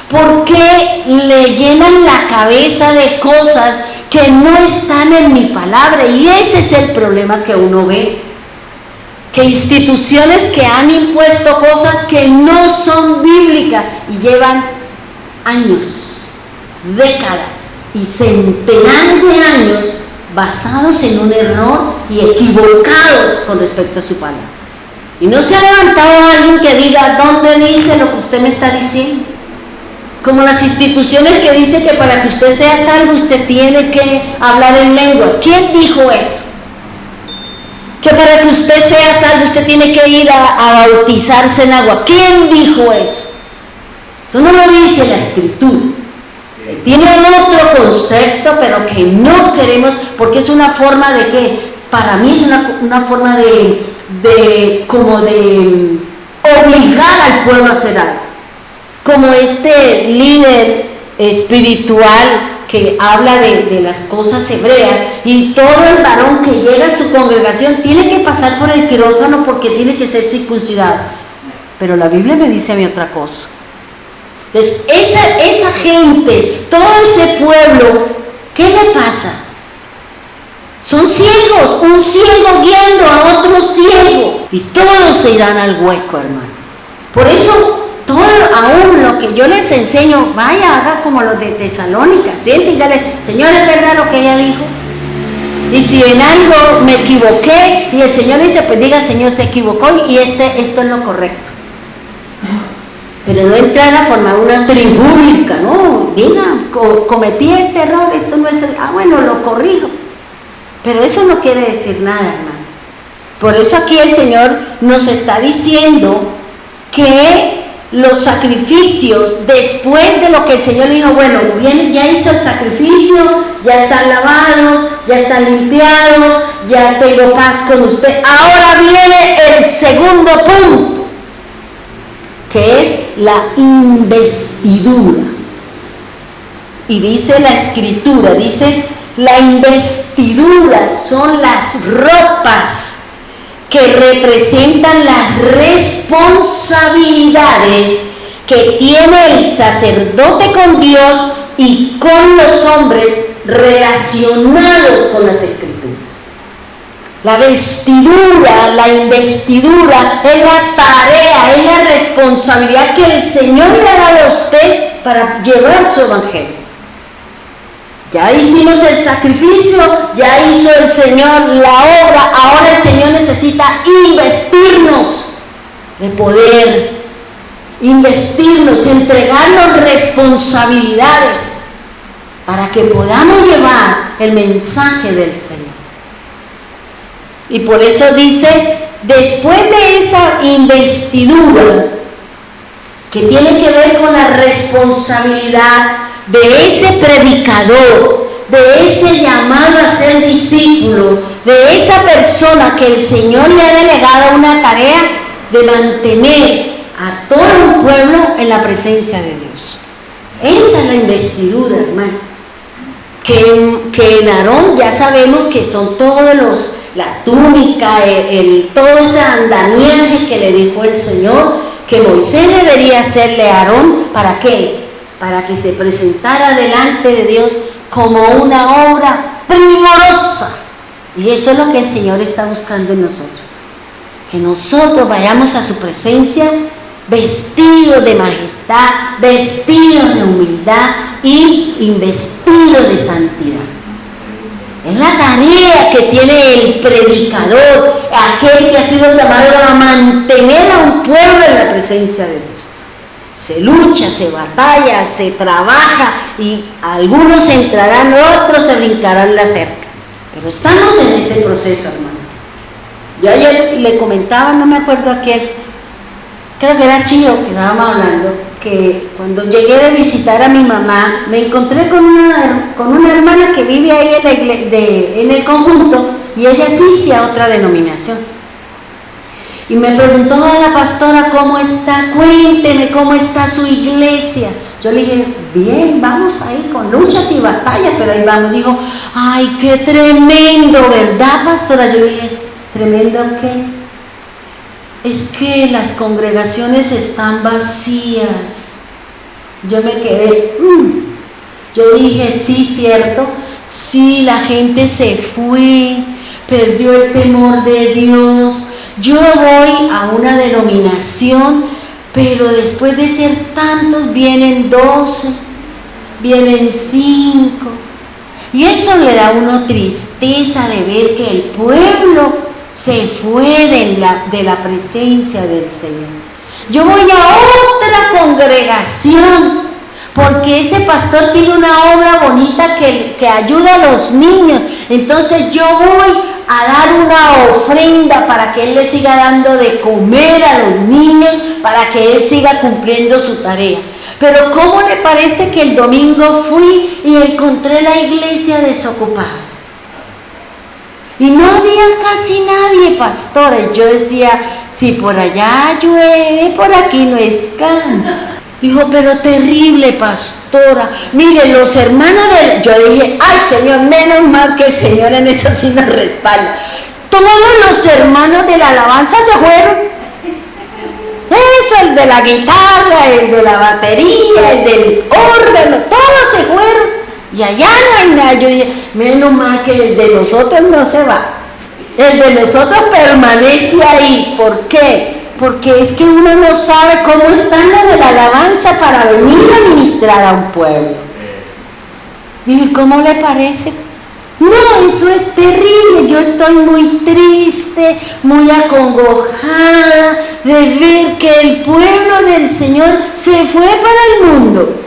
¿Por qué le llenan la cabeza de cosas que no están en mi palabra? Y ese es el problema que uno ve. Que instituciones que han impuesto cosas que no son bíblicas y llevan años, décadas y centenares de años basados en un error y equivocados con respecto a su palabra. Y no se ha levantado alguien que diga, ¿dónde dice lo que usted me está diciendo? Como las instituciones que dicen que para que usted sea salvo usted tiene que hablar en lenguas. ¿Quién dijo eso? Que para que usted sea salvo usted tiene que ir a bautizarse en agua. ¿Quién dijo eso? Eso no lo dice la Escritura. Tiene otro concepto, pero que no queremos, porque es una forma de ¿qué? Para mí es una forma de obligar al pueblo a hacer algo. Como este líder espiritual que habla de las cosas hebreas, y todo el varón que llega a su congregación tiene que pasar por el quirófano porque tiene que ser circuncidado. Pero la Biblia me dice a mí otra cosa. Entonces, esa gente, todo ese pueblo, ¿qué le pasa? Son ciegos, un ciego guiando a otro ciego, y todos se irán al hueco, hermano. Por eso, todo, aún lo que yo les enseño, vaya, haga como los de Tesalónica, siente y dígale, Señor, ¿es verdad lo que ella dijo? Y si en algo me equivoqué, y el Señor dice, pues diga, Señor, se equivocó, y esto es lo correcto. Pero no entrar a formar una tribúlica, no, diga, cometí este error, esto no es bueno, lo corrijo. Pero eso no quiere decir nada, hermano. Por eso aquí el Señor nos está diciendo que los sacrificios, después de lo que el Señor dijo, bueno, bien, ya hizo el sacrificio, ya están lavados, ya están limpiados, ya tengo paz con usted. Ahora viene el segundo punto, que es la investidura. Y dice la Escritura, dice, la investidura son las ropas que representan las responsabilidades que tiene el sacerdote con Dios y con los hombres relacionados con las Escrituras. La vestidura, la investidura es la tarea, es la responsabilidad que el Señor le ha dado a usted para llevar su evangelio. Ya hicimos el sacrificio, ya hizo el Señor la obra, ahora el Señor necesita investirnos de poder, investirnos, entregarnos responsabilidades para que podamos llevar el mensaje del Señor. Y por eso dice, después de esa investidura, que tiene que ver con la responsabilidad de ese predicador, de ese llamado a ser discípulo, de esa persona que el Señor le ha delegado una tarea de mantener a todo un pueblo en la presencia de Dios. Esa es la investidura, hermano. Que en Aarón ya sabemos que son todos la túnica, todo ese andamiaje que le dijo el Señor, que Moisés debería hacerle a Aarón. ¿Para qué? Para que se presentara delante de Dios como una obra primorosa. Y eso es lo que el Señor está buscando en nosotros. Que nosotros vayamos a su presencia vestidos de majestad, vestidos de humildad y investidos de santidad. Es la tarea que tiene el predicador, aquel que ha sido llamado a mantener a un pueblo en la presencia de Dios. Se lucha, se batalla, se trabaja y algunos entrarán, otros se brincarán la cerca. Pero estamos en ese proceso, hermano. Yo ayer le comentaba, no me acuerdo a quién, creo que era Chío, que estábamos hablando, que cuando llegué a visitar a mi mamá, me encontré con una hermana que vive ahí en el conjunto y ella asiste a otra denominación. Y me preguntó a la pastora cómo está, cuénteme cómo está su iglesia. Yo le dije, bien, vamos ahí con luchas y batallas, pero ahí vamos. Dijo, ay, qué tremendo, ¿verdad, pastora? Yo le dije, ¿tremendo qué? Es que las congregaciones están vacías. Yo me quedé, yo dije, sí, cierto, sí, la gente se fue, perdió el temor de Dios. Yo voy a una denominación, pero después de ser tantos, vienen 12, vienen 5, y eso le da a uno tristeza de ver que el pueblo se fue de la presencia del Señor. Yo voy a otra congregación porque ese pastor tiene una obra bonita que ayuda a los niños. Entonces yo voy a dar una ofrenda para que él le siga dando de comer a los niños, para que él siga cumpliendo su tarea. Pero ¿cómo le parece que el domingo fui y encontré la iglesia desocupada? Y no había casi nadie, pastores. Yo decía, si por allá llueve, por aquí no escampa. Dijo, pero terrible, pastora. Mire, los hermanos Yo dije, ay, Señor, menos mal que el Señor en eso sí nos respalda. Todos los hermanos de la alabanza se fueron. Eso, el de la guitarra, el de la batería, el del órgano, todos se fueron. Y allá no hay nada. Yo dije, menos mal que el de nosotros no se va. El de nosotros permanece ahí. ¿Por qué? Porque es que uno no sabe cómo están los de la alabanza para venir a ministrar a un pueblo. ¿Y cómo le parece? No, eso es terrible. Yo estoy muy triste, muy acongojada de ver que el pueblo del Señor se fue para el mundo.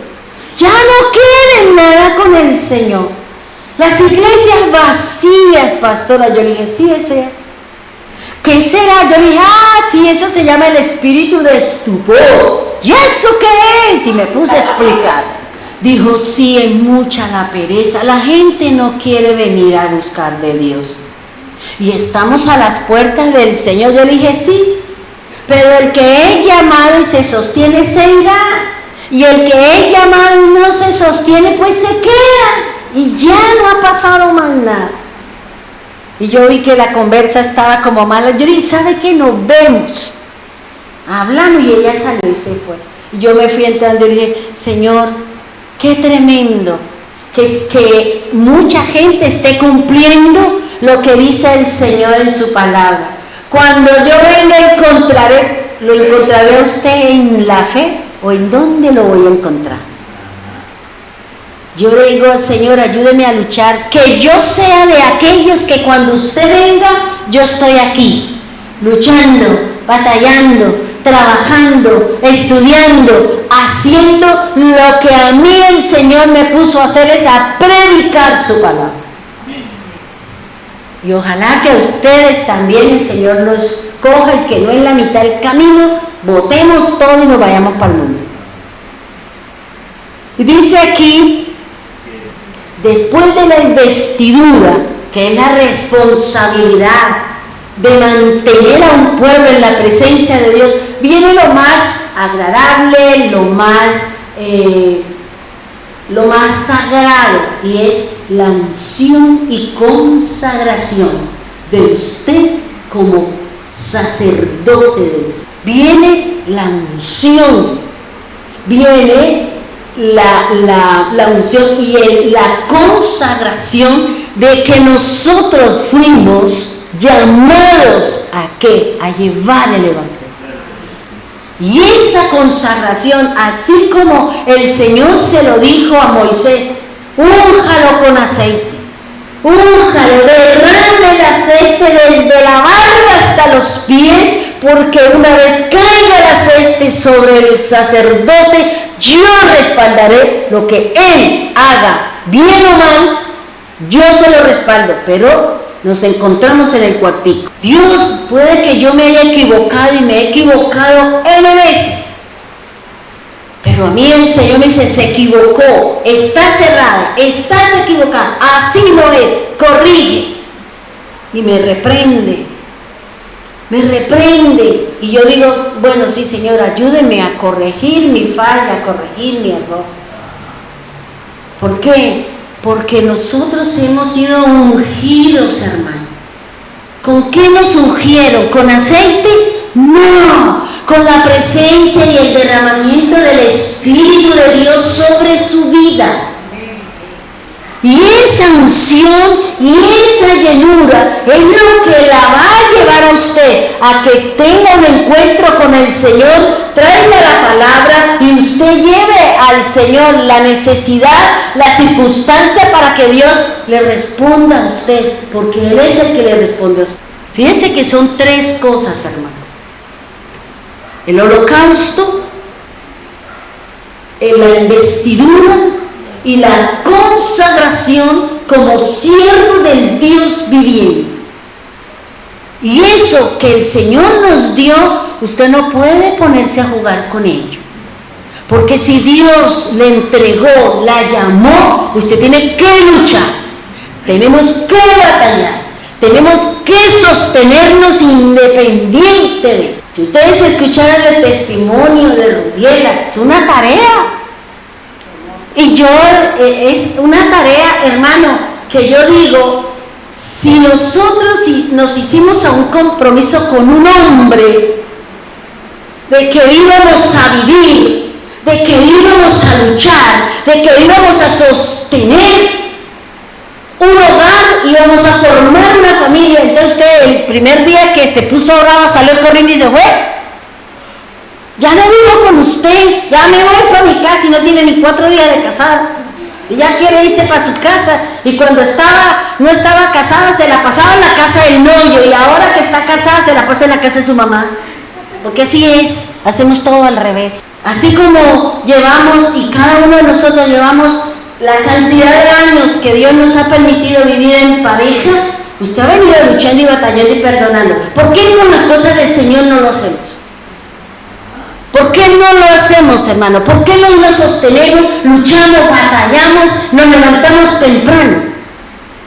Ya no quieren nada con el Señor. Las iglesias vacías, pastora. Yo le dije, sí, eso ya. ¿Qué será? Yo le dije, sí, eso se llama el espíritu de estupor. ¿Y eso qué es? Y me puse a explicar. Dijo, sí, es mucha la pereza. La gente no quiere venir a buscar de Dios. Y estamos a las puertas del Señor. Yo le dije, sí, pero el que es llamado y se sostiene se irá. Y el que es llamado y no se sostiene, pues se queda. Y ya no ha pasado más nada. Y yo vi que la conversa estaba como mala. Yo dije, ¿sabe qué? Nos vemos. Hablamos y ella salió y se fue. Y yo me fui entrando y dije, Señor, qué tremendo que mucha gente esté cumpliendo lo que dice el Señor en su palabra. Cuando yo venga ¿lo encontraré a usted en la fe o en dónde lo voy a encontrar? Yo le digo, Señor, ayúdeme a luchar, que yo sea de aquellos que cuando usted venga, yo estoy aquí, luchando, batallando, trabajando, estudiando, haciendo lo que a mí el Señor me puso a hacer, es a predicar su palabra. Y ojalá que ustedes también el Señor los coja y que no en la mitad del camino botemos todo y nos vayamos para el mundo. Y dice aquí, después de la investidura, que es la responsabilidad de mantener a un pueblo en la presencia de Dios, viene lo más agradable, lo más sagrado, y es la unción y consagración de usted como sacerdote de Dios. Viene la unción, viene la unción y la consagración de que nosotros fuimos llamados ¿a qué? A llevar el evangelio. Y esa consagración, así como el Señor se lo dijo a Moisés, únjalo con aceite, únjalo, derrame el aceite desde la barba hasta los pies, porque una vez caiga el aceite sobre el sacerdote, yo respaldaré lo que él haga, bien o mal, yo se lo respaldo. Pero nos encontramos en el cuartico. Dios, puede que yo me haya equivocado y me he equivocado N veces, pero a mí el Señor me dice, se equivocó, está cerrada, estás equivocada, así no es, corrige, y me reprende, y yo digo, bueno, sí, Señor, ayúdeme a corregir mi falla, a corregir mi error. ¿Por qué? Porque nosotros hemos sido ungidos, hermano. ¿Con qué nos ungieron? ¿Con aceite? No, con la presencia y el derramamiento del Espíritu de Dios sobre su vida. Y esa unción y esa llenura es lo que la va a llevar a usted a que tenga un encuentro con el Señor, traiga la palabra y usted lleve al Señor la necesidad, la circunstancia para que Dios le responda a usted, porque Él es el que le responde a usted. Fíjense que son tres cosas, hermano: el holocausto, la investidura y la consagración como siervo del Dios viviente. Y eso que el Señor nos dio, usted no puede ponerse a jugar con ello, porque si Dios le entregó, la llamó, usted tiene que luchar, tenemos que batallar, tenemos que sostenernos independiente de él. Si ustedes escucharan el testimonio de Rubiela, es una tarea. Y es una tarea, hermano, que yo digo, si nosotros nos hicimos a un compromiso con un hombre, de que íbamos a vivir, de que íbamos a luchar, de que íbamos a sostener un hogar, íbamos a formar una familia, entonces usted el primer día que se puso brava salió corriendo y se fue. Ya no vivo con usted, ya me voy para mi casa, y no tiene ni 4 días de casada. Y ya quiere irse para su casa. Y cuando no estaba casada, se la pasaba en la casa del novio. Y ahora que está casada, se la pasa en la casa de su mamá. Porque así es, hacemos todo al revés. Así como llevamos, y cada uno de nosotros llevamos la cantidad de años que Dios nos ha permitido vivir en pareja, usted ha venido luchando y batallando y perdonando. ¿Por qué con las cosas del Señor no lo hacemos? ¿Por qué no lo hacemos, hermano? ¿Por qué no nos sostenemos, luchamos, batallamos, nos levantamos temprano?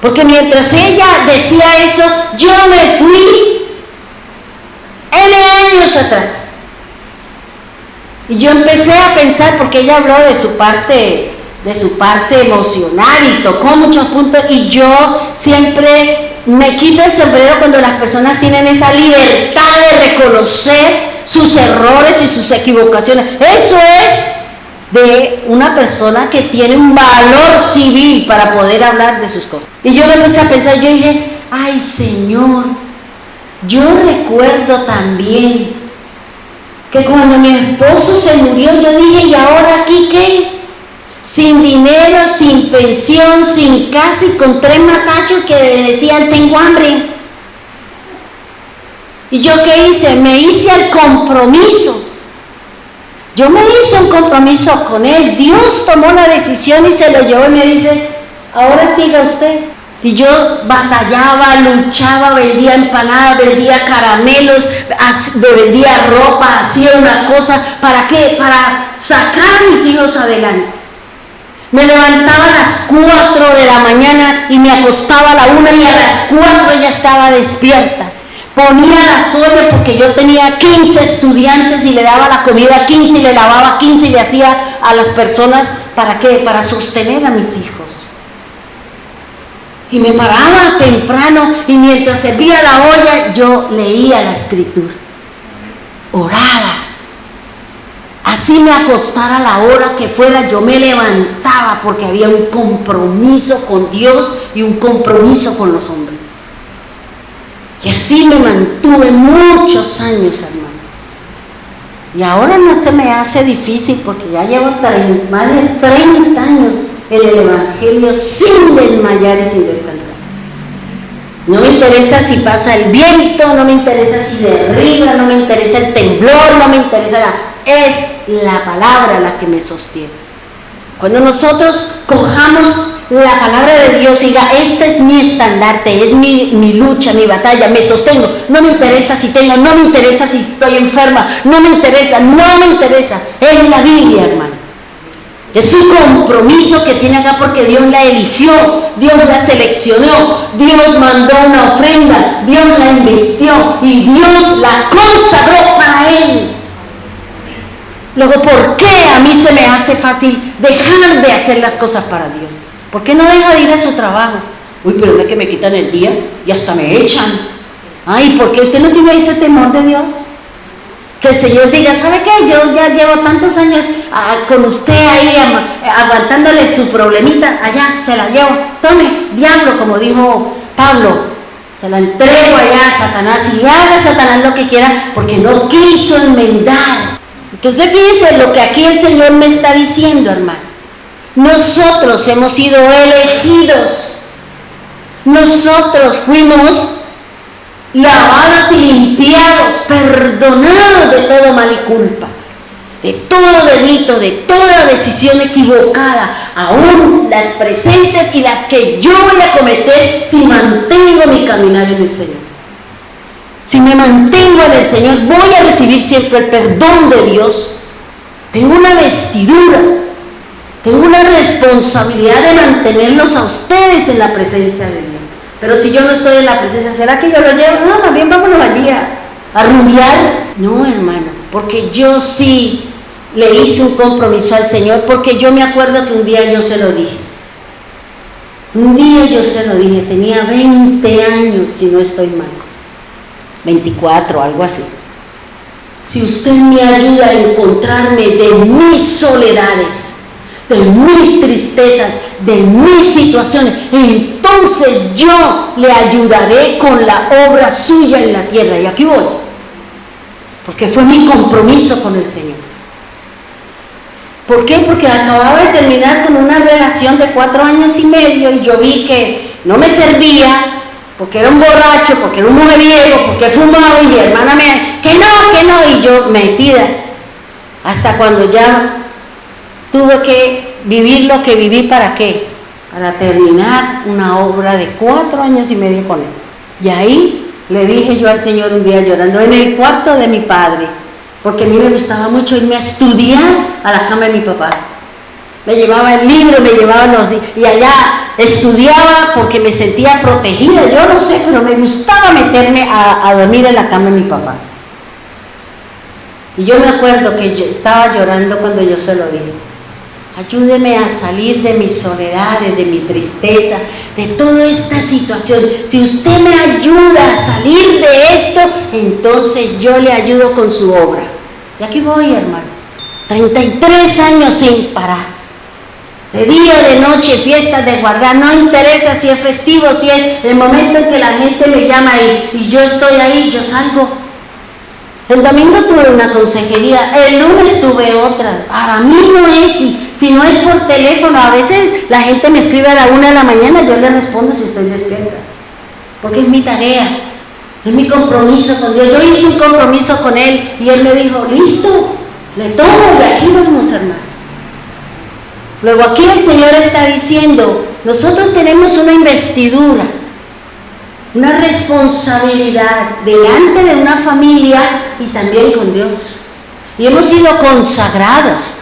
Porque mientras ella decía eso, yo me fui N años atrás. Y yo empecé a pensar, porque ella habló de su parte emocional y tocó muchos puntos, y yo siempre me quito el sombrero cuando las personas tienen esa libertad de reconocer sus errores y sus equivocaciones. Eso es de una persona que tiene un valor civil para poder hablar de sus cosas. Y yo me empecé a pensar, yo dije, ay Señor, yo recuerdo también que cuando mi esposo se murió, yo dije, ¿y ahora aquí qué? Sin dinero, sin pensión, sin casa y con 3 matachos que decían, tengo hambre. ¿Y yo qué hice? Me hice el compromiso. Yo me hice un compromiso con él. Dios tomó la decisión y se lo llevó y me dice, ahora siga usted. Y yo batallaba, luchaba, vendía empanadas, vendía caramelos, vendía ropa, hacía una cosa. ¿Para qué? Para sacar a mis hijos adelante. Me levantaba a las 4 de la mañana y me acostaba a la 1 y a las 4 ya estaba despierta. Ponía las ollas porque yo tenía 15 estudiantes y le daba la comida a 15 y le lavaba a 15 y le hacía a las personas, ¿para qué? Para sostener a mis hijos. Y me paraba temprano y mientras servía la olla yo leía la escritura, oraba. Así me acostara a la hora que fuera, yo me levantaba porque había un compromiso con Dios y un compromiso con los hombres. Y así me mantuve muchos años, hermano. Y ahora no se me hace difícil porque ya llevo más de 30 años en el Evangelio sin desmayar y sin descansar. No me interesa si pasa el viento, no me interesa si derriba, no me interesa el temblor, no me interesa nada. Es la palabra la que me sostiene. Cuando nosotros cojamos la palabra de Dios y diga, este es mi estandarte, es mi lucha, mi batalla, me sostengo, no me interesa si tengo, no me interesa si estoy enferma, no me interesa, es la Biblia, hermano. Es un compromiso que tiene acá porque Dios la eligió, Dios la seleccionó, Dios mandó una ofrenda, Dios la invirtió y Dios la consagró para Él. Luego, ¿por qué a mí se me hace fácil dejar de hacer las cosas para Dios? ¿Por qué no deja de ir a su trabajo? Uy, pero no es que me quitan el día y hasta me echan. Ay, ¿por qué usted no tiene ese temor de Dios? Que el Señor diga, ¿sabe qué? Yo ya llevo tantos años con usted ahí aguantándole su problemita, allá se la llevo. Tome, diablo, como dijo Pablo, se la entrego allá a Satanás y haga Satanás lo que quiera porque no quiso enmendar. Entonces fíjense lo que aquí el Señor me está diciendo, hermano. Nosotros hemos sido elegidos. Nosotros fuimos lavados y limpiados, perdonados de todo mal y culpa, de todo delito, de toda decisión equivocada, aún las presentes y las que yo voy a cometer si mantengo mi caminar en el Señor. Si me mantengo en el Señor, voy a recibir siempre el perdón de Dios. Tengo una vestidura, tengo una responsabilidad de mantenerlos a ustedes en la presencia de Dios. Pero si yo no estoy en la presencia, ¿será que yo lo llevo? No, más bien vámonos allí a rumbear. No, hermano, porque yo sí le hice un compromiso al Señor, porque yo me acuerdo que un día yo se lo dije. Un día yo se lo dije, tenía 20 años, si no estoy mal. 24, algo así. Si usted me ayuda a encontrarme de mis soledades, de mis tristezas, de mis situaciones, entonces yo le ayudaré con la obra suya en la tierra. Y aquí voy, porque fue mi compromiso con el Señor. ¿Por qué? Porque acababa de terminar con una relación de 4 años y medio y yo vi que no me servía, porque era un borracho, porque era un mujeriego, porque fumaba y mi hermana que no, y yo metida, hasta cuando ya tuve que vivir lo que viví. ¿Para qué? Para terminar una obra de 4 años y medio con él. Y ahí le dije yo al Señor un día llorando en el cuarto de mi padre, porque a mí me gustaba mucho irme a estudiar a la cama de mi papá. Me llevaba el libro, me llevaba y allá estudiaba porque me sentía protegida, yo no sé, pero me gustaba meterme a dormir en la cama de mi papá. Y yo me acuerdo que yo estaba llorando cuando yo se lo dije. Ayúdeme a salir de mis soledades, de mi tristeza, de toda esta situación. Si usted me ayuda a salir de esto, entonces yo le ayudo con su obra. Y aquí voy, hermano. 33 años sin parar. De día, de noche, fiestas de guardar, no interesa si es festivo, si es el momento en que la gente me llama y yo estoy ahí, yo salgo. El domingo tuve una consejería, el lunes tuve otra. Para mí no es, si no es por teléfono, a veces la gente me escribe a la 1 de la mañana, yo le respondo si estoy despierta, porque es mi tarea, es mi compromiso con Dios. Yo hice un compromiso con Él y Él me dijo, listo, le tomo y aquí vamos, hermano. Luego aquí el Señor está diciendo, nosotros tenemos una investidura, una responsabilidad delante de una familia y también con Dios. Y hemos sido consagrados.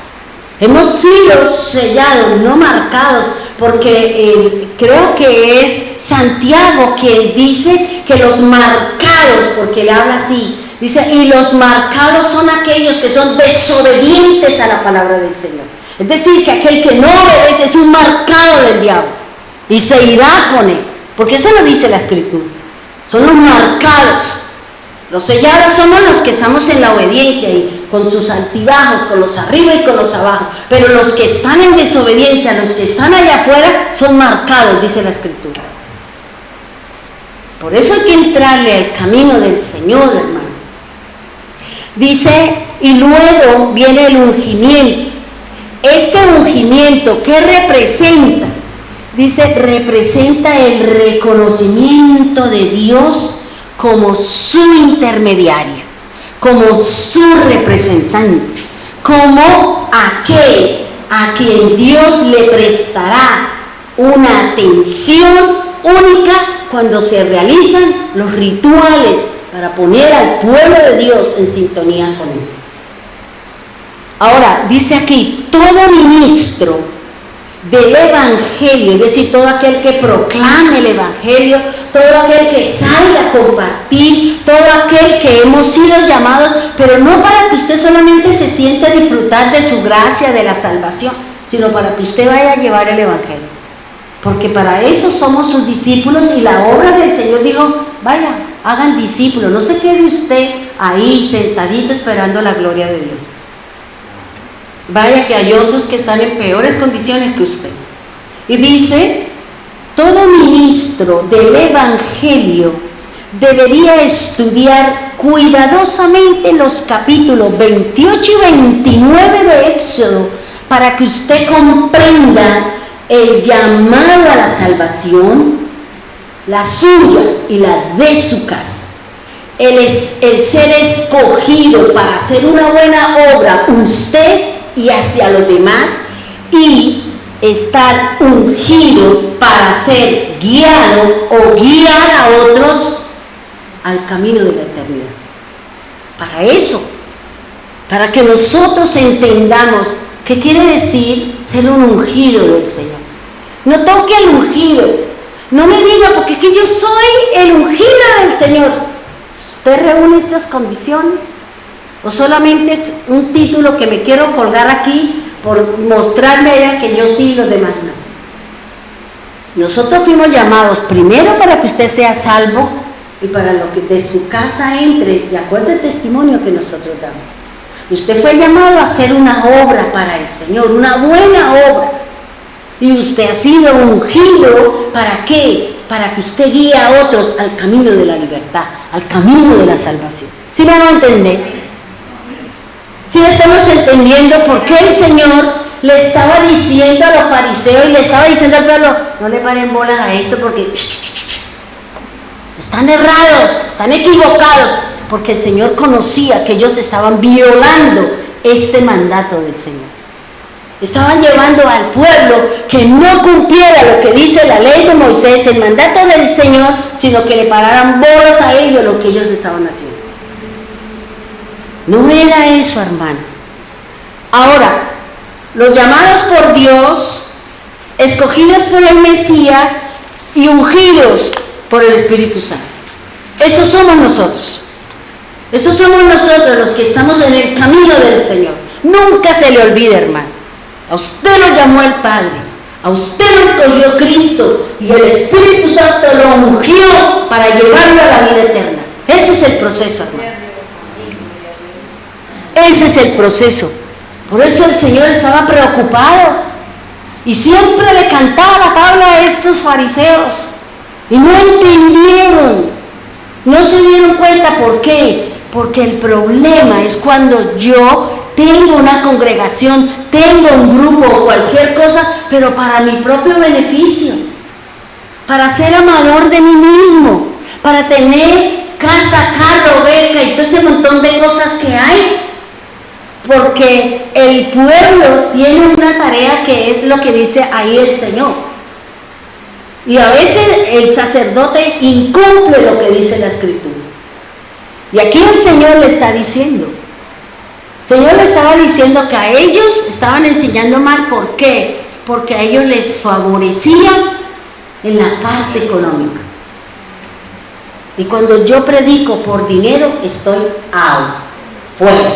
Hemos sido sellados, no marcados, porque creo que es Santiago quien dice que los marcados, porque él habla así, dice, y los marcados son aquellos que son desobedientes a la palabra del Señor. Es decir, que aquel que no obedece es un marcado del diablo y se irá con él, porque eso lo dice la Escritura. Son los marcados. Los sellados somos los que estamos en la obediencia y con sus altibajos, con los arriba y con los abajo. Pero los que están en desobediencia, los que están allá afuera, son marcados, dice la Escritura. Por eso hay que entrarle al camino del Señor, hermano. Dice, y luego viene el ungimiento. Este ungimiento, ¿qué representa? Dice, representa el reconocimiento de Dios como su intermediaria, como su representante, como aquel a quien Dios le prestará una atención única cuando se realizan los rituales para poner al pueblo de Dios en sintonía con él. Ahora, dice aquí, todo ministro del Evangelio, es decir, todo aquel que proclame el Evangelio, todo aquel que salga a compartir, todo aquel que hemos sido llamados, pero no para que usted solamente se siente a disfrutar de su gracia, de la salvación, sino para que usted vaya a llevar el Evangelio. Porque para eso somos sus discípulos y la obra del Señor dijo, vaya, hagan discípulos, no se quede usted ahí sentadito esperando la gloria de Dios. Vaya que hay otros que están en peores condiciones que usted. Y dice, todo ministro del Evangelio debería estudiar cuidadosamente los capítulos 28 y 29 de Éxodo para que usted comprenda el llamado a la salvación, la suya y la de su casa. El ser escogido para hacer una buena obra, usted y hacia los demás, y estar ungido para ser guiado o guiar a otros al camino de la eternidad. Para eso, para que nosotros entendamos qué quiere decir ser un ungido del Señor. No toque el ungido, no me diga, porque es que yo soy el ungido del Señor. ¿Usted reúne estas condiciones? ¿O solamente es un título que me quiero colgar aquí por mostrarme a ella que yo sí y los demás no? Nosotros fuimos llamados primero para que usted sea salvo y para lo que de su casa entre, de acuerdo al testimonio que nosotros damos. Usted fue llamado a hacer una obra para el Señor, una buena obra. Y usted ha sido ungido, ¿para qué? Para que usted guíe a otros al camino de la libertad, al camino de la salvación. ¿Sí me van a entender? Si estamos entendiendo por qué el Señor le estaba diciendo a los fariseos y le estaba diciendo al pueblo, no le paren bolas a esto porque están errados, están equivocados, porque el Señor conocía que ellos estaban violando este mandato del Señor. Estaban llevando al pueblo que no cumpliera lo que dice la ley de Moisés, el mandato del Señor, sino que le pararan bolas a ellos lo que ellos estaban haciendo. No era eso, hermano. Ahora, los llamados por Dios, escogidos por el Mesías y ungidos por el Espíritu Santo. Esos somos nosotros. Esos somos nosotros los que estamos en el camino del Señor. Nunca se le olvide, hermano. A usted lo llamó el Padre. A usted lo escogió Cristo. Y el Espíritu Santo lo ungió para llevarlo a la vida eterna. Ese es el proceso, hermano. Ese es el proceso. Por eso el Señor estaba preocupado y siempre le cantaba la tabla a estos fariseos y no entendieron, no se dieron cuenta. ¿Por qué? Porque el problema es cuando yo tengo una congregación, tengo un grupo o cualquier cosa, pero para mi propio beneficio, para ser amador de mí mismo, para tener casa, carro, beca y todo ese montón de cosas que hay. Porque el pueblo tiene una tarea que es lo que dice ahí el Señor. Y a veces el sacerdote incumple lo que dice la Escritura. Y aquí el Señor le está diciendo, El Señor le estaba diciendo que a ellos estaban enseñando mal. ¿Por qué? Porque a ellos les favorecía en la parte económica. Y cuando yo predico por dinero, estoy fuera.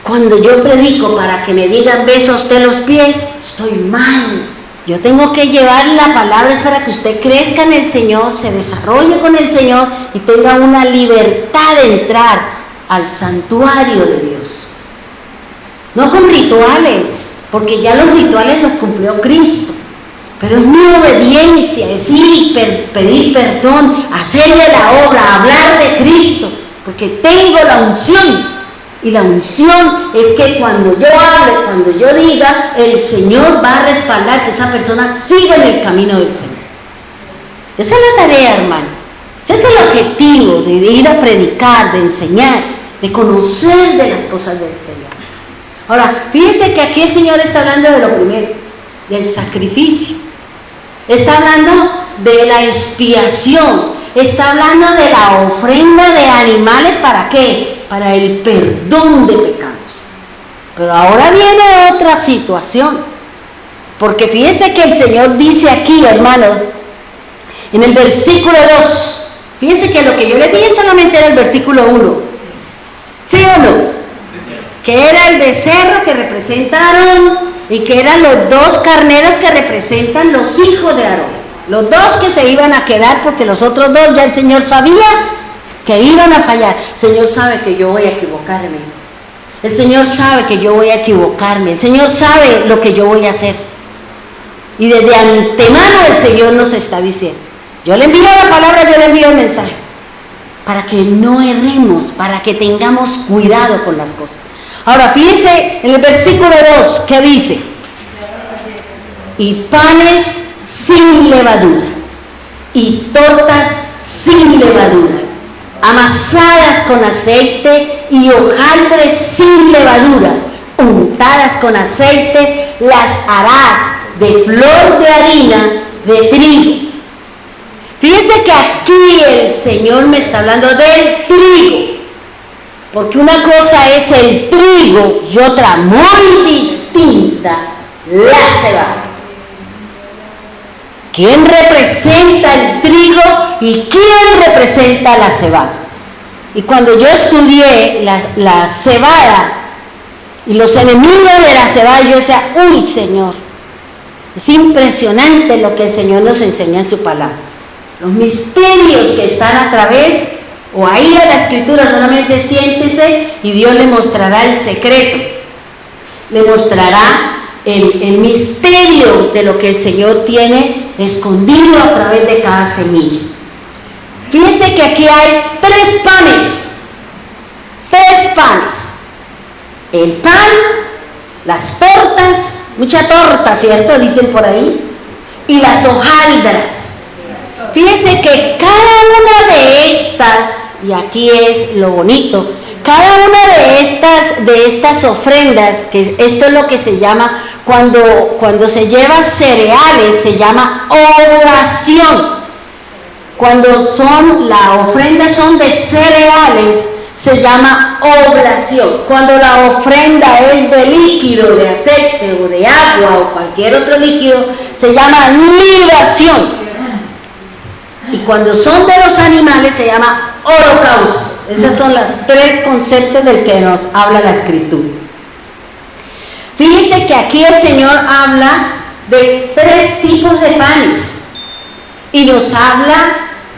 Cuando yo predico para que me digan beso a usted los pies, estoy mal. Yo tengo que llevar la palabra es para que usted crezca en el Señor, se desarrolle con el Señor y tenga una libertad de entrar al santuario de Dios. No con rituales, porque ya los rituales los cumplió Cristo. Pero es mi obediencia, es ir, pedir perdón, hacerle la obra, hablar de Cristo, porque tengo la unción. Y la unción es que cuando yo hable, cuando yo diga, el Señor va a respaldar que esa persona siga en el camino del Señor. Esa es la tarea, hermano. Ese es el objetivo de ir a predicar, de enseñar, de conocer de las cosas del Señor. Ahora, fíjense que aquí el Señor está hablando de lo primero, del sacrificio. Está hablando de la expiación. Está hablando de la ofrenda de animales. ¿Para qué? Para el perdón de pecados. Pero ahora viene otra situación. Porque fíjense que el Señor dice aquí, hermanos, en el versículo 2. Fíjense que lo que yo les dije solamente era el versículo 1. ¿Sí o no? Que era el becerro que representa a Aarón y que eran los dos carneros que representan los hijos de Aarón. Los dos que se iban a quedar porque los otros dos ya el Señor sabía que iban a fallar. El Señor sabe que yo voy a equivocarme. El Señor sabe que yo voy a equivocarme. El Señor sabe lo que yo voy a hacer. Y desde antemano el Señor nos está diciendo. Yo le envío la palabra, yo le envío el mensaje. Para que no erremos, para que tengamos cuidado con las cosas. Ahora fíjense en el versículo 2, ¿qué dice? Y panes sin levadura, y tortas sin levadura, amasadas con aceite, y hojaldres sin levadura, untadas con aceite, las harás de flor de harina de trigo. Fíjense que aquí el Señor me está hablando del trigo. Porque una cosa es el trigo y otra muy distinta, la cebada. ¿Quién representa el trigo y quién representa la cebada? Y cuando yo estudié la cebada y los enemigos de la cebada, yo decía, uy Señor, es impresionante lo que el Señor nos enseña en su palabra. Los misterios que están a través o ahí a la escritura, solamente siéntese y Dios le mostrará el secreto, le mostrará el misterio de lo que el Señor tiene escondido a través de cada semilla. Fíjense que aquí hay tres panes, el pan, las tortas, mucha torta, ¿cierto? Dicen por ahí, y las hojaldras. Fíjense que cada una de estas, y aquí es lo bonito, cada una de estas ofrendas, que esto es lo que se llama, cuando se lleva cereales, se llama oblación. Cuando la ofrenda son de cereales, se llama oblación. Cuando la ofrenda es de líquido, de aceite o de agua o cualquier otro líquido, se llama libación. Y cuando son de los animales se llama holocausto. Esos son los tres conceptos del que nos habla la Escritura. Fíjense que aquí el Señor habla de tres tipos de panes. Y nos habla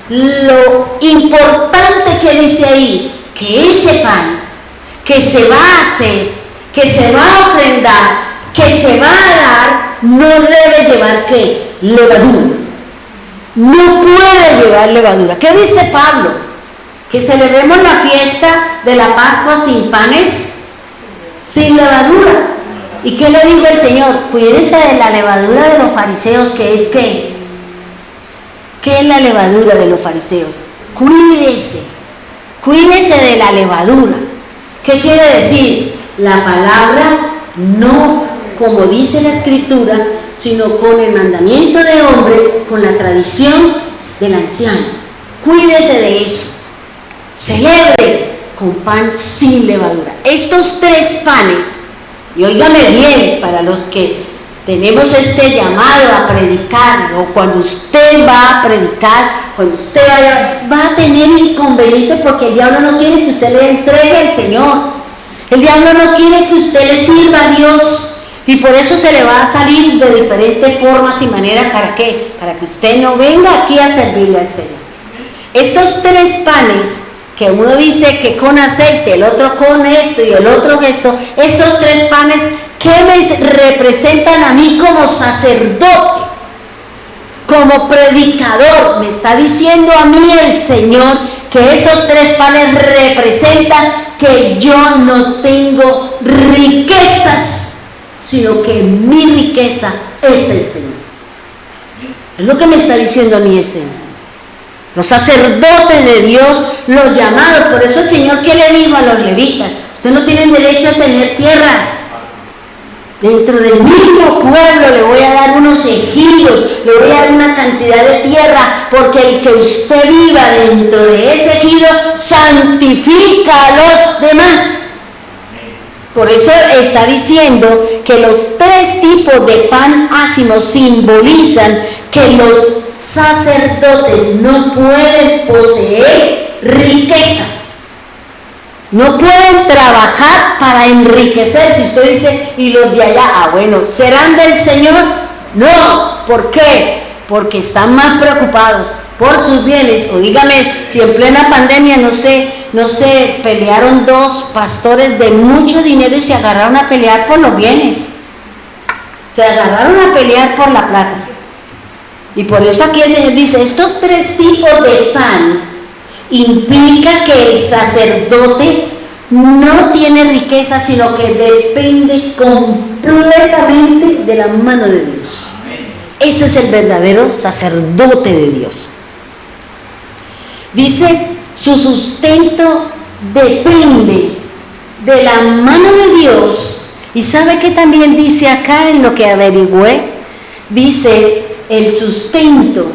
lo importante que dice ahí, que ese pan que se va a hacer, que se va a ofrendar, que se va a dar, no debe llevar ¿qué? Levadura. No puede llevar levadura. ¿Qué dice Pablo? Que celebremos la fiesta de la Pascua sin panes, sin levadura. ¿Y qué le dijo el Señor? Cuídese de la levadura de los fariseos, que es ¿qué? ¿Qué es la levadura de los fariseos? Cuídese de la levadura. ¿Qué quiere decir? La palabra no como dice la Escritura, sino con el mandamiento de hombre, con la tradición del anciano. Cuídese de eso. Celebre con pan sin levadura. Estos 3 panes, y óigame bien, para los que tenemos este llamado a predicar, o cuando usted va a predicar, cuando usted va a tener inconveniente, porque el diablo no quiere que usted le entregue al Señor. El diablo no quiere que usted le sirva a Dios. Y por eso se le va a salir de diferentes formas y maneras. ¿Para qué? Para que usted no venga aquí a servirle al Señor. Estos 3 panes, que uno dice que con aceite, el otro con esto y el otro esto, esos 3 panes, ¿qué me representan a mí como sacerdote? Como predicador, me está diciendo a mí el Señor que esos 3 panes representan que yo no tengo riquezas, sino que mi riqueza es el Señor. Es lo que me está diciendo a mí el Señor. Los sacerdotes de Dios, los llamados. Por eso el Señor, ¿qué le dijo a los levitas? Ustedes no tienen derecho a tener tierras. Dentro del mismo pueblo le voy a dar unos ejidos, le voy a dar una cantidad de tierra, porque el que usted viva dentro de ese ejido santifica a los demás. Por eso está diciendo que los 3 tipos de pan ácimo simbolizan que los sacerdotes no pueden poseer riqueza. No pueden trabajar para enriquecer. Si usted dice, y los de allá, bueno, ¿serán del Señor? No. ¿Por qué? Porque están más preocupados por sus bienes. O dígame, si en plena pandemia, no sé, pelearon 2 pastores de mucho dinero y se agarraron a pelear por los bienes. Se agarraron a pelear por la plata. Y por eso aquí el Señor dice, estos 3 tipos de pan implica que el sacerdote no tiene riqueza, sino que depende completamente de la mano de Dios. Ese es el verdadero sacerdote de Dios. Dice, su sustento depende de la mano de Dios. Y sabe que también dice acá en lo que averigüé, dice, el sustento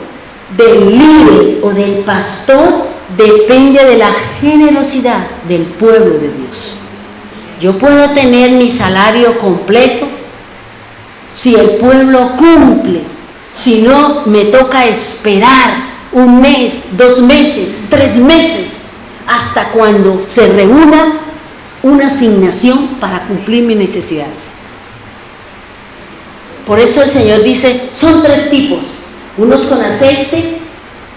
del líder o del pastor depende de la generosidad del pueblo de Dios. Yo puedo tener mi salario completo si el pueblo cumple, si no me toca esperar 1 mes, 2 meses, 3 meses, hasta cuando se reúna una asignación para cumplir mis necesidades. Por eso el Señor dice, son 3 tipos, unos con aceite,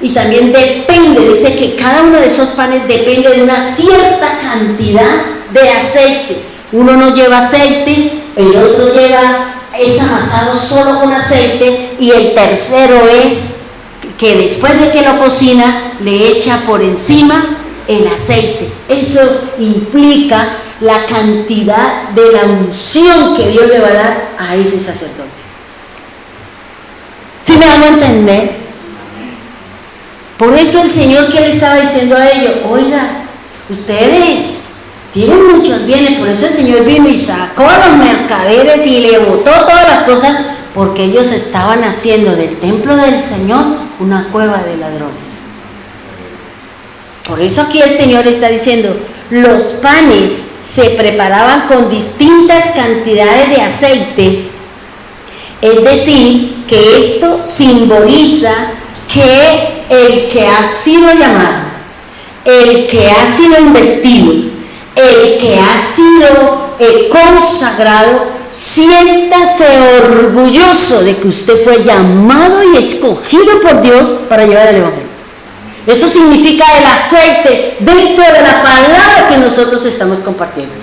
y también depende, dice que cada uno de esos panes depende de una cierta cantidad de aceite. Uno no lleva aceite, el otro es amasado solo con aceite, y el tercero es que después de que lo cocina le echa por encima el aceite. Eso implica la cantidad de la unción que Dios le va a dar a ese sacerdote. ¿Sí me van a entender? Por eso el Señor, ¿qué le estaba diciendo a ellos? Oiga, ustedes tienen muchos bienes. Por eso el Señor vino y sacó a los mercaderes y le botó todas las cosas, porque ellos estaban haciendo del templo del Señor una cueva de ladrones. Por eso aquí el Señor está diciendo, los panes se preparaban con distintas cantidades de aceite. Es decir, que esto simboliza que el que ha sido llamado, el que ha sido investido, el que ha sido consagrado, siéntase orgulloso de que usted fue llamado y escogido por Dios para llevar el Evangelio. Eso significa el aceite dentro de la palabra que nosotros estamos compartiendo.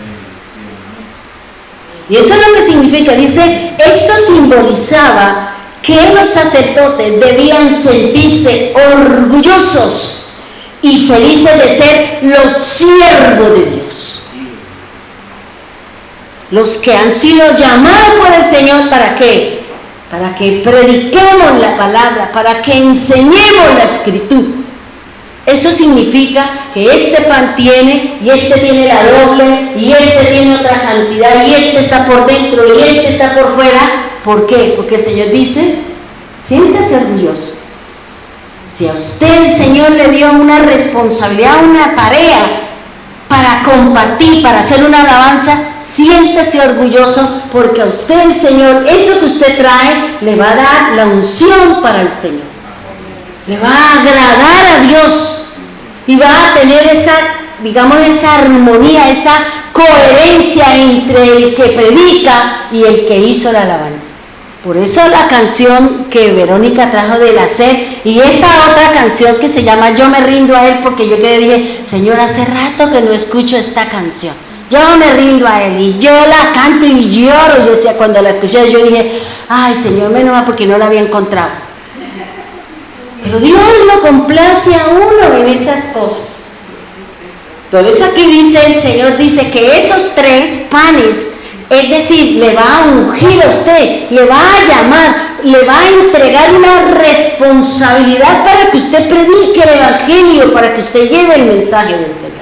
Y eso es lo que significa. Dice, esto simbolizaba que los sacerdotes debían sentirse orgullosos y felices de ser los siervos de Dios. Los que han sido llamados por el Señor, ¿para qué? Para que prediquemos la palabra, para que enseñemos la Escritura. Eso significa que este pan tiene, y este tiene la doble, y este tiene otra cantidad, y este está por dentro, y este está por fuera. ¿Por qué? Porque el Señor dice, siéntase orgulloso. Si a usted el Señor le dio una responsabilidad, una tarea, para compartir, para hacer una alabanza, siéntase orgulloso, porque a usted el Señor, eso que usted trae, le va a dar la unción para el Señor. Le va a agradar a Dios y va a tener esa, digamos, esa armonía, esa coherencia entre el que predica y el que hizo la alabanza. Por eso la canción que Verónica trajo del hacer, y esa otra canción que se llama Yo me rindo a Él, porque yo dije, Señor, hace rato que no escucho esta canción. Yo me rindo a Él, y yo la canto y lloro. Yo decía, cuando la escuché, yo dije, ay, Señor, menos mal porque no la había encontrado. Pero Dios lo complace a uno en esas cosas. Por eso aquí dice el Señor, dice que esos 3 panes, es decir, le va a ungir a usted, le va a llamar, le va a entregar una responsabilidad para que usted predique el Evangelio, para que usted lleve el mensaje del Señor.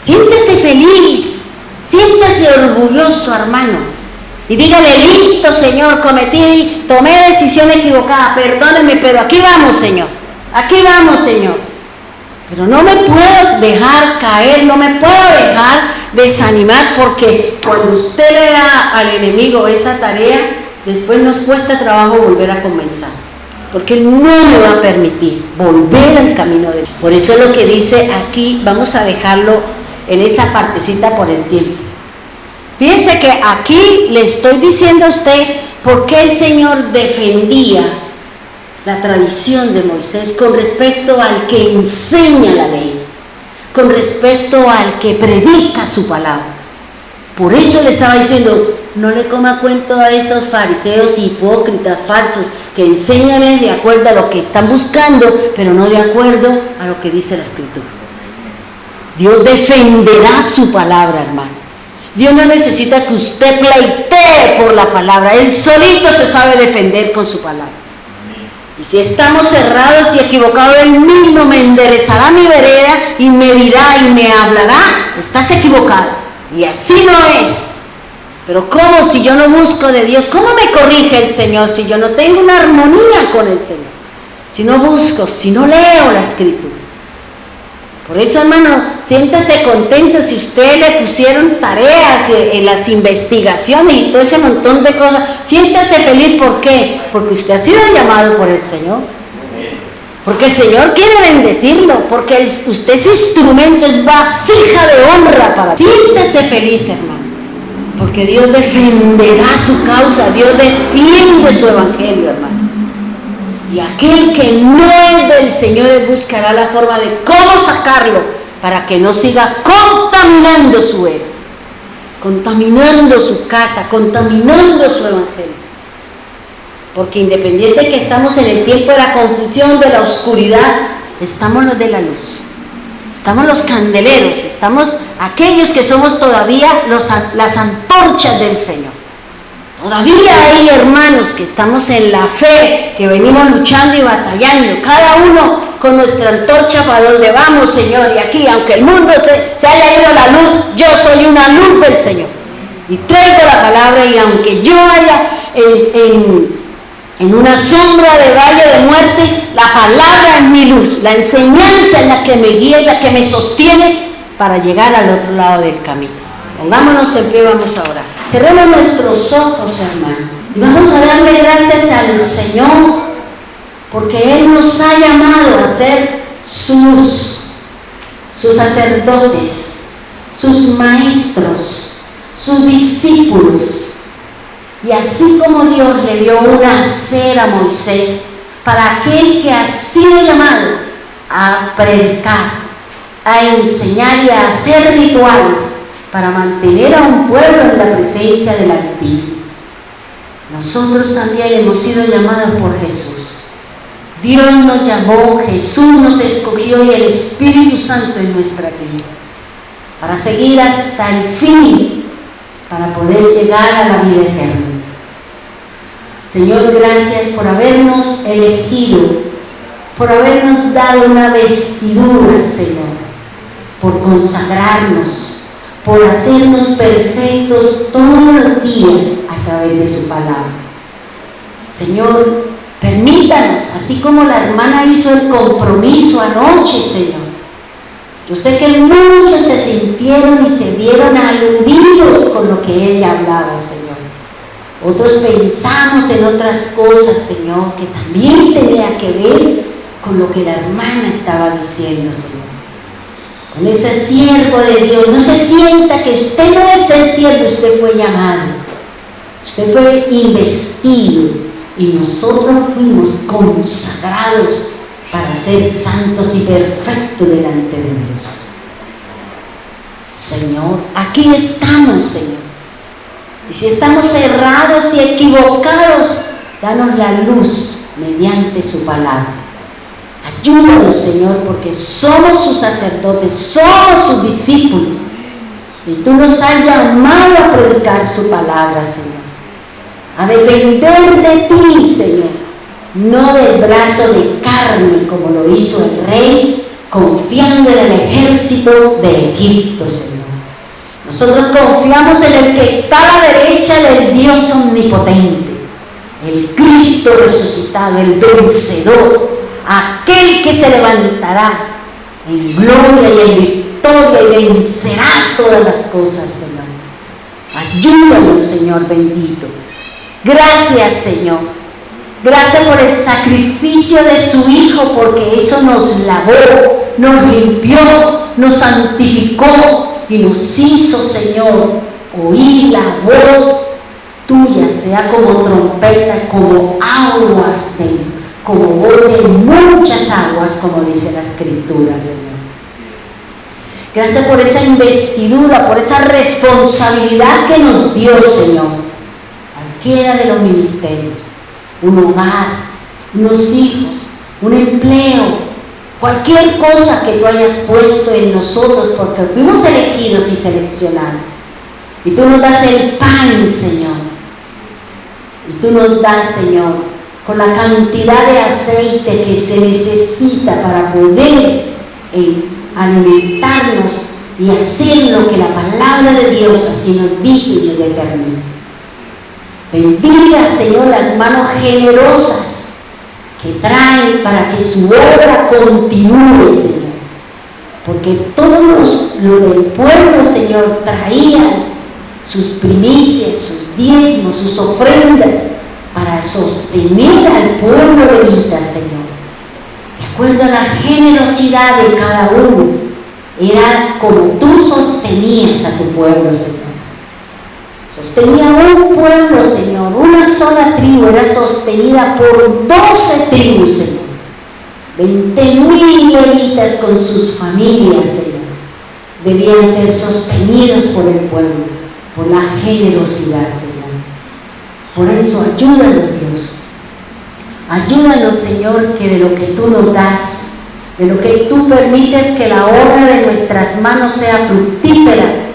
Siéntese feliz, siéntese orgulloso, hermano, y dígale, listo, Señor, tomé decisión equivocada, perdóneme, pero aquí vamos, Señor, pero no me puedo dejar caer, no me puedo dejar desanimar, porque cuando usted le da al enemigo esa tarea, después nos cuesta trabajo volver a comenzar, porque Él no le va a permitir volver al camino de Él. Por eso es lo que dice aquí, vamos a dejarlo en esa partecita por el tiempo. Fíjense que aquí le estoy diciendo a usted por qué el Señor defendía la tradición de Moisés con respecto al que enseña la ley, con respecto al que predica su palabra. Por eso le estaba diciendo, no le coma cuento a esos fariseos hipócritas, falsos, que enseñan de acuerdo a lo que están buscando, pero no de acuerdo a lo que dice la Escritura. Dios defenderá su palabra, hermano. Dios no necesita que usted pleitee por la palabra, Él solito se sabe defender con su palabra. Y si estamos cerrados y equivocados, Él mismo me enderezará mi vereda y me dirá y me hablará, estás equivocado. Y así no es. Pero ¿cómo si yo no busco de Dios? ¿Cómo me corrige el Señor si yo no tengo una armonía con el Señor? Si no busco, si no leo la Escritura. Por eso, hermano, siéntase contento si usted le pusieron tareas en las investigaciones y todo ese montón de cosas. Siéntase feliz, ¿por qué? Porque usted ha sido llamado por el Señor. Porque el Señor quiere bendecirlo, porque usted es instrumento, es vasija de honra para Dios. Siéntese feliz, hermano, porque Dios defenderá su causa, Dios defiende su evangelio, hermano. Y aquel que no es del Señor, Él buscará la forma de cómo sacarlo para que no siga contaminando su era, contaminando su casa, contaminando su evangelio. Porque independiente de que estamos en el tiempo de la confusión, de la oscuridad, estamos los de la luz, estamos los candeleros, estamos aquellos que somos todavía las antorchas del Señor. Todavía hay hermanos que estamos en la fe, que venimos luchando y batallando, cada uno con nuestra antorcha para donde vamos, Señor. Y aquí, aunque el mundo se haya ido la luz, yo soy una luz del Señor. Y traigo la palabra, y aunque yo haya en una sombra de valle de muerte, la palabra es mi luz, la enseñanza es la que me guía, la que me sostiene para llegar al otro lado del camino. Pongámonos en pie, vamos a orar. Cerremos nuestros ojos, hermano, y vamos a darle gracias al Señor, porque Él nos ha llamado a ser sus sacerdotes, sus maestros, sus discípulos. Y así como Dios le dio una cera a Moisés, para aquel que ha sido llamado a predicar, a enseñar y a hacer rituales, para mantener a un pueblo en la presencia del Altísimo. Nosotros también hemos sido llamados por Jesús. Dios nos llamó, Jesús nos escogió y el Espíritu Santo en nuestra vida, para seguir hasta el fin, para poder llegar a la vida eterna. Señor, gracias por habernos elegido, por habernos dado una vestidura, Señor, por consagrarnos, por hacernos perfectos todos los días a través de su palabra. Señor, permítanos, así como la hermana hizo el compromiso anoche, Señor. Yo sé que muchos se sintieron y se vieron aludidos con lo que ella hablaba, Señor. Otros pensamos en otras cosas, Señor, que también tenía que ver con lo que la hermana estaba diciendo, Señor. Con ese siervo de Dios, no se sienta que usted no es el siervo, usted fue llamado, usted fue investido y nosotros fuimos consagrados para ser santos y perfectos delante de Dios. Señor, aquí estamos, Señor. Y si estamos errados y equivocados, danos la luz mediante su palabra. Ayúdanos, Señor, porque somos sus sacerdotes, somos sus discípulos. Y tú nos has llamado a predicar su palabra, Señor. A depender de ti, Señor. No del brazo de carne, como lo hizo el rey, confiando en el ejército de Egipto, Señor. Nosotros confiamos en el que está a la derecha del Dios omnipotente, el Cristo resucitado, el vencedor, aquel que se levantará en gloria y en victoria y vencerá todas las cosas, Señor. Ayúdanos, Señor bendito. Gracias, Señor. Gracias por el sacrificio de su Hijo, porque eso nos lavó, nos limpió, nos santificó y nos hizo, Señor, oír la voz tuya, sea como trompeta, como aguas, como voz de muchas aguas, como dice la Escritura, Señor. Gracias por esa investidura, por esa responsabilidad que nos dio, Señor, cualquiera de los ministerios. Un hogar, unos hijos, un empleo, cualquier cosa que tú hayas puesto en nosotros, porque fuimos elegidos y seleccionados. Y tú nos das el pan, Señor. Y tú nos das, Señor, con la cantidad de aceite que se necesita para poder alimentarnos y hacer lo que la palabra de Dios así nos dice y nos determina. Bendiga, Señor, las manos generosas que traen para que su obra continúe, Señor. Porque todos los del pueblo, Señor, traían sus primicias, sus diezmos, sus ofrendas para sostener al pueblo levita, Señor. De acuerdo a la generosidad de cada uno, era como tú sostenías a tu pueblo, Señor. Sostenía un pueblo, Señor, una sola tribu era sostenida por 12 tribus, Señor. 20,000 levitas con sus familias, Señor, debían ser sostenidos por el pueblo, por la generosidad, Señor. Por eso, ayúdanos, Dios. Ayúdanos, Señor, que de lo que tú nos das, de lo que tú permites que la obra de nuestras manos sea fructífera,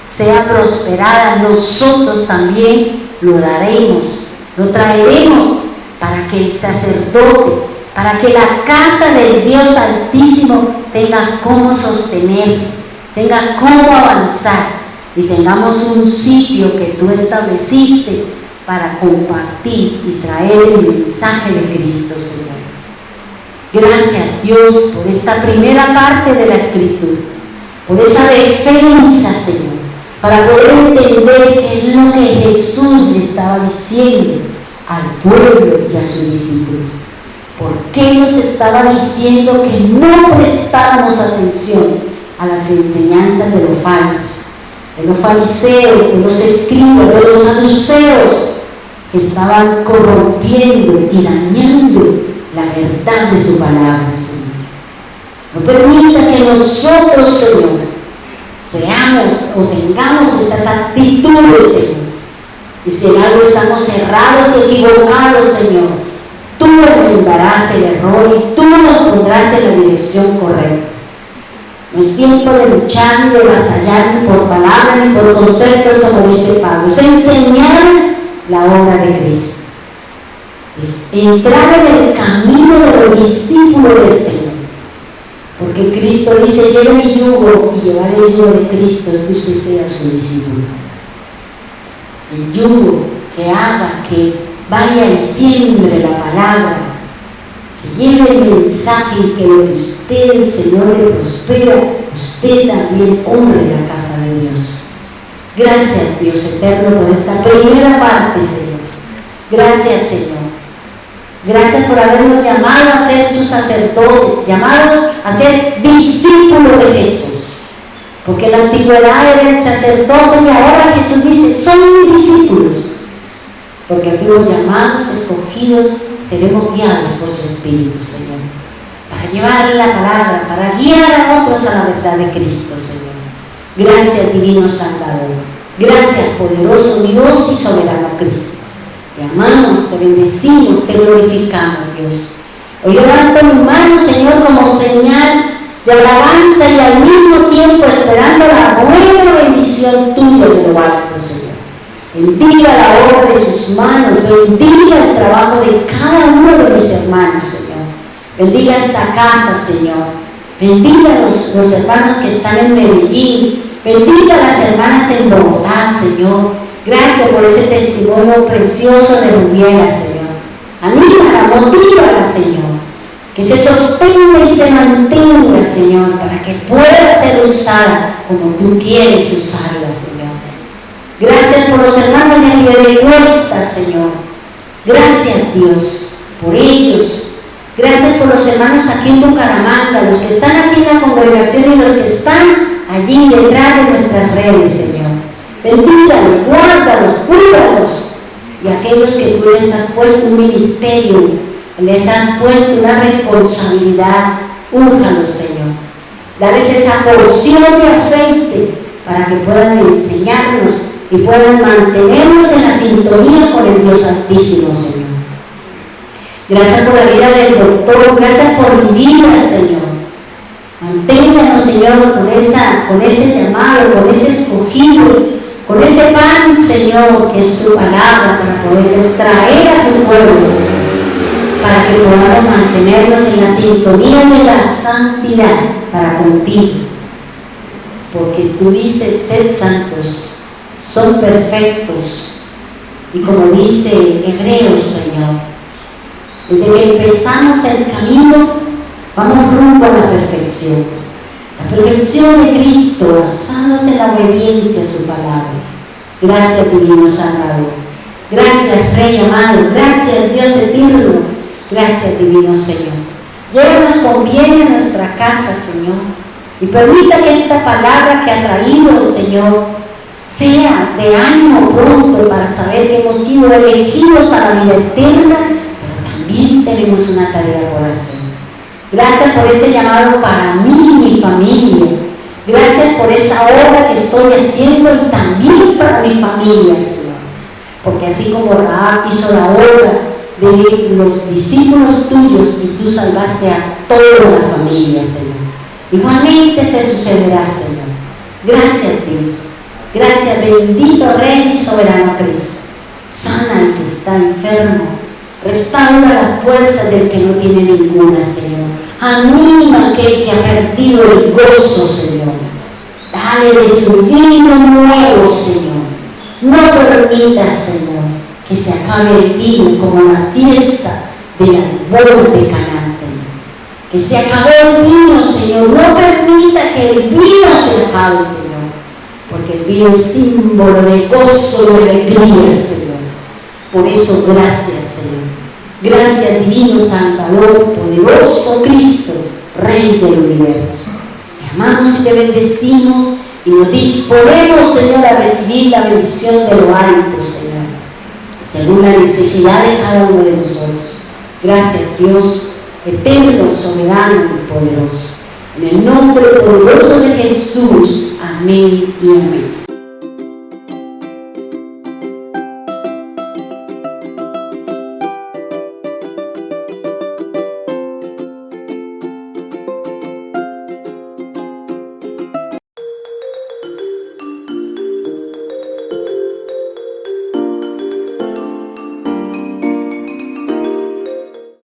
sea prosperada, nosotros también lo daremos, lo traeremos para que el sacerdote, para que la casa del Dios Altísimo tenga cómo sostenerse, tenga cómo avanzar y tengamos un sitio que tú estableciste para compartir y traer el mensaje de Cristo, Señor. Gracias, Dios, por esta primera parte de la Escritura, por esa defensa, Señor, para poder entender qué es lo que Jesús le estaba diciendo al pueblo y a sus discípulos. ¿Por qué nos estaba diciendo que no prestáramos atención a las enseñanzas de lo falso, de los fariseos, de los escribas, de los saduceos, que estaban corrompiendo y dañando la verdad de su palabra, Señor? No permita que nosotros, Señor, seamos o tengamos estas actitudes, Señor. Y si en algo estamos errados y equivocados, Señor, tú enmendarás el error y tú nos pondrás en la dirección correcta. No es tiempo de luchar ni de batallar ni por palabras ni por conceptos, como dice Pablo. Es enseñar la obra de Cristo. Es entrar en el camino de los discípulos del Señor. Porque Cristo dice: lleve mi yugo y llevar el yugo de Cristo es que usted sea su discípulo. El yugo que haga que vaya y siembre la palabra, que lleve el mensaje y que lo que usted, el Señor, le prospera, usted también honre la casa de Dios. Gracias, Dios eterno, por esta primera parte, Señor. Gracias, Señor. Gracias por habernos llamado a ser sus sacerdotes, llamados a ser discípulos de Jesús. Porque en la antigüedad eran sacerdotes y ahora Jesús dice, son mis discípulos. Porque fuimos llamados, escogidos, seremos guiados por su Espíritu, Señor. Para llevar la palabra, para guiar a otros a la verdad de Cristo, Señor. Gracias, divino Salvador. Gracias, poderoso Dios y soberano Cristo. Te amamos, te bendecimos, te glorificamos, Dios. Hoy levanto mi mano, Señor, como señal de alabanza y al mismo tiempo esperando la buena bendición tuya de lo alto, Señor. Bendiga la obra de sus manos, bendiga el trabajo de cada uno de mis hermanos, Señor. Bendiga esta casa, Señor. Bendiga los hermanos que están en Medellín. Bendiga a las hermanas en Bogotá, Señor. Gracias por ese testimonio precioso de Rubiela, Señor. Anímala, motívala, Señor. Que se sostenga y se mantenga, Señor, para que pueda ser usada como tú quieres usarla, Señor. Gracias por los hermanos de Piedecuesta, Señor. Gracias, Dios, por ellos. Gracias por los hermanos aquí en Bucaramanga, los que están aquí en la congregación y los que están allí detrás de nuestras redes, Señor. Bendígalos, guárdalos, cuídalos. Y aquellos que tú les has puesto un ministerio, les has puesto una responsabilidad, únjalos, Señor. Dales esa porción de aceite para que puedan enseñarnos y puedan mantenernos en la sintonía con el Dios Altísimo, Señor. Gracias por la vida del doctor, gracias por mi vida, Señor. Manténganos, Señor, con ese llamado, con ese escogido, con ese pan, Señor, que es su palabra, para poder extraer a su pueblo, Señor, para que podamos mantenernos en la sintonía de la santidad para contigo. Porque tú dices, sed santos, son perfectos. Y como dice Hebreos, Señor, desde que empezamos el camino, vamos rumbo a la perfección. La perfección de Cristo, basados en la obediencia a su palabra. Gracias, divino Salvador. Gracias, Rey amado. Gracias, Dios eterno. Gracias, divino Señor. Llévanos con bien a nuestra casa, Señor. Y permita que esta palabra que ha traído, Señor, sea de ánimo pronto para saber que hemos sido elegidos a la vida eterna, pero también tenemos una tarea por hacer. Gracias por ese llamado para mí y mi familia. Gracias por esa obra que estoy haciendo y también para mi familia, Señor. Porque así como Rahab hizo la obra de los discípulos tuyos y tú salvaste a toda la familia, Señor. Igualmente se sucederá, Señor. Gracias, Dios. Gracias, bendito Rey y soberano Cristo. Sana al que está enfermo. Restaura las fuerzas del que no tiene ninguna, Señor. Anima a aquel que ha perdido el gozo, Señor. Dale de su vino nuevo, Señor. No permitas, Señor, que se acabe el vino como la fiesta de las bodas de Canaán, Señor. Que se acabó el vino, Señor. No permita que el vino se acabe, Señor. Porque el vino es símbolo de gozo y de alegría, Señor. Por eso, gracias, Señor. Gracias, divino Salvador, poderoso Cristo, Rey del universo. Te amamos y te bendecimos y nos disponemos, Señor, a recibir la bendición de lo alto, Señor, según la necesidad de cada uno de nosotros. Gracias, Dios eterno, soberano y poderoso. En el nombre poderoso de Jesús. Amén y amén.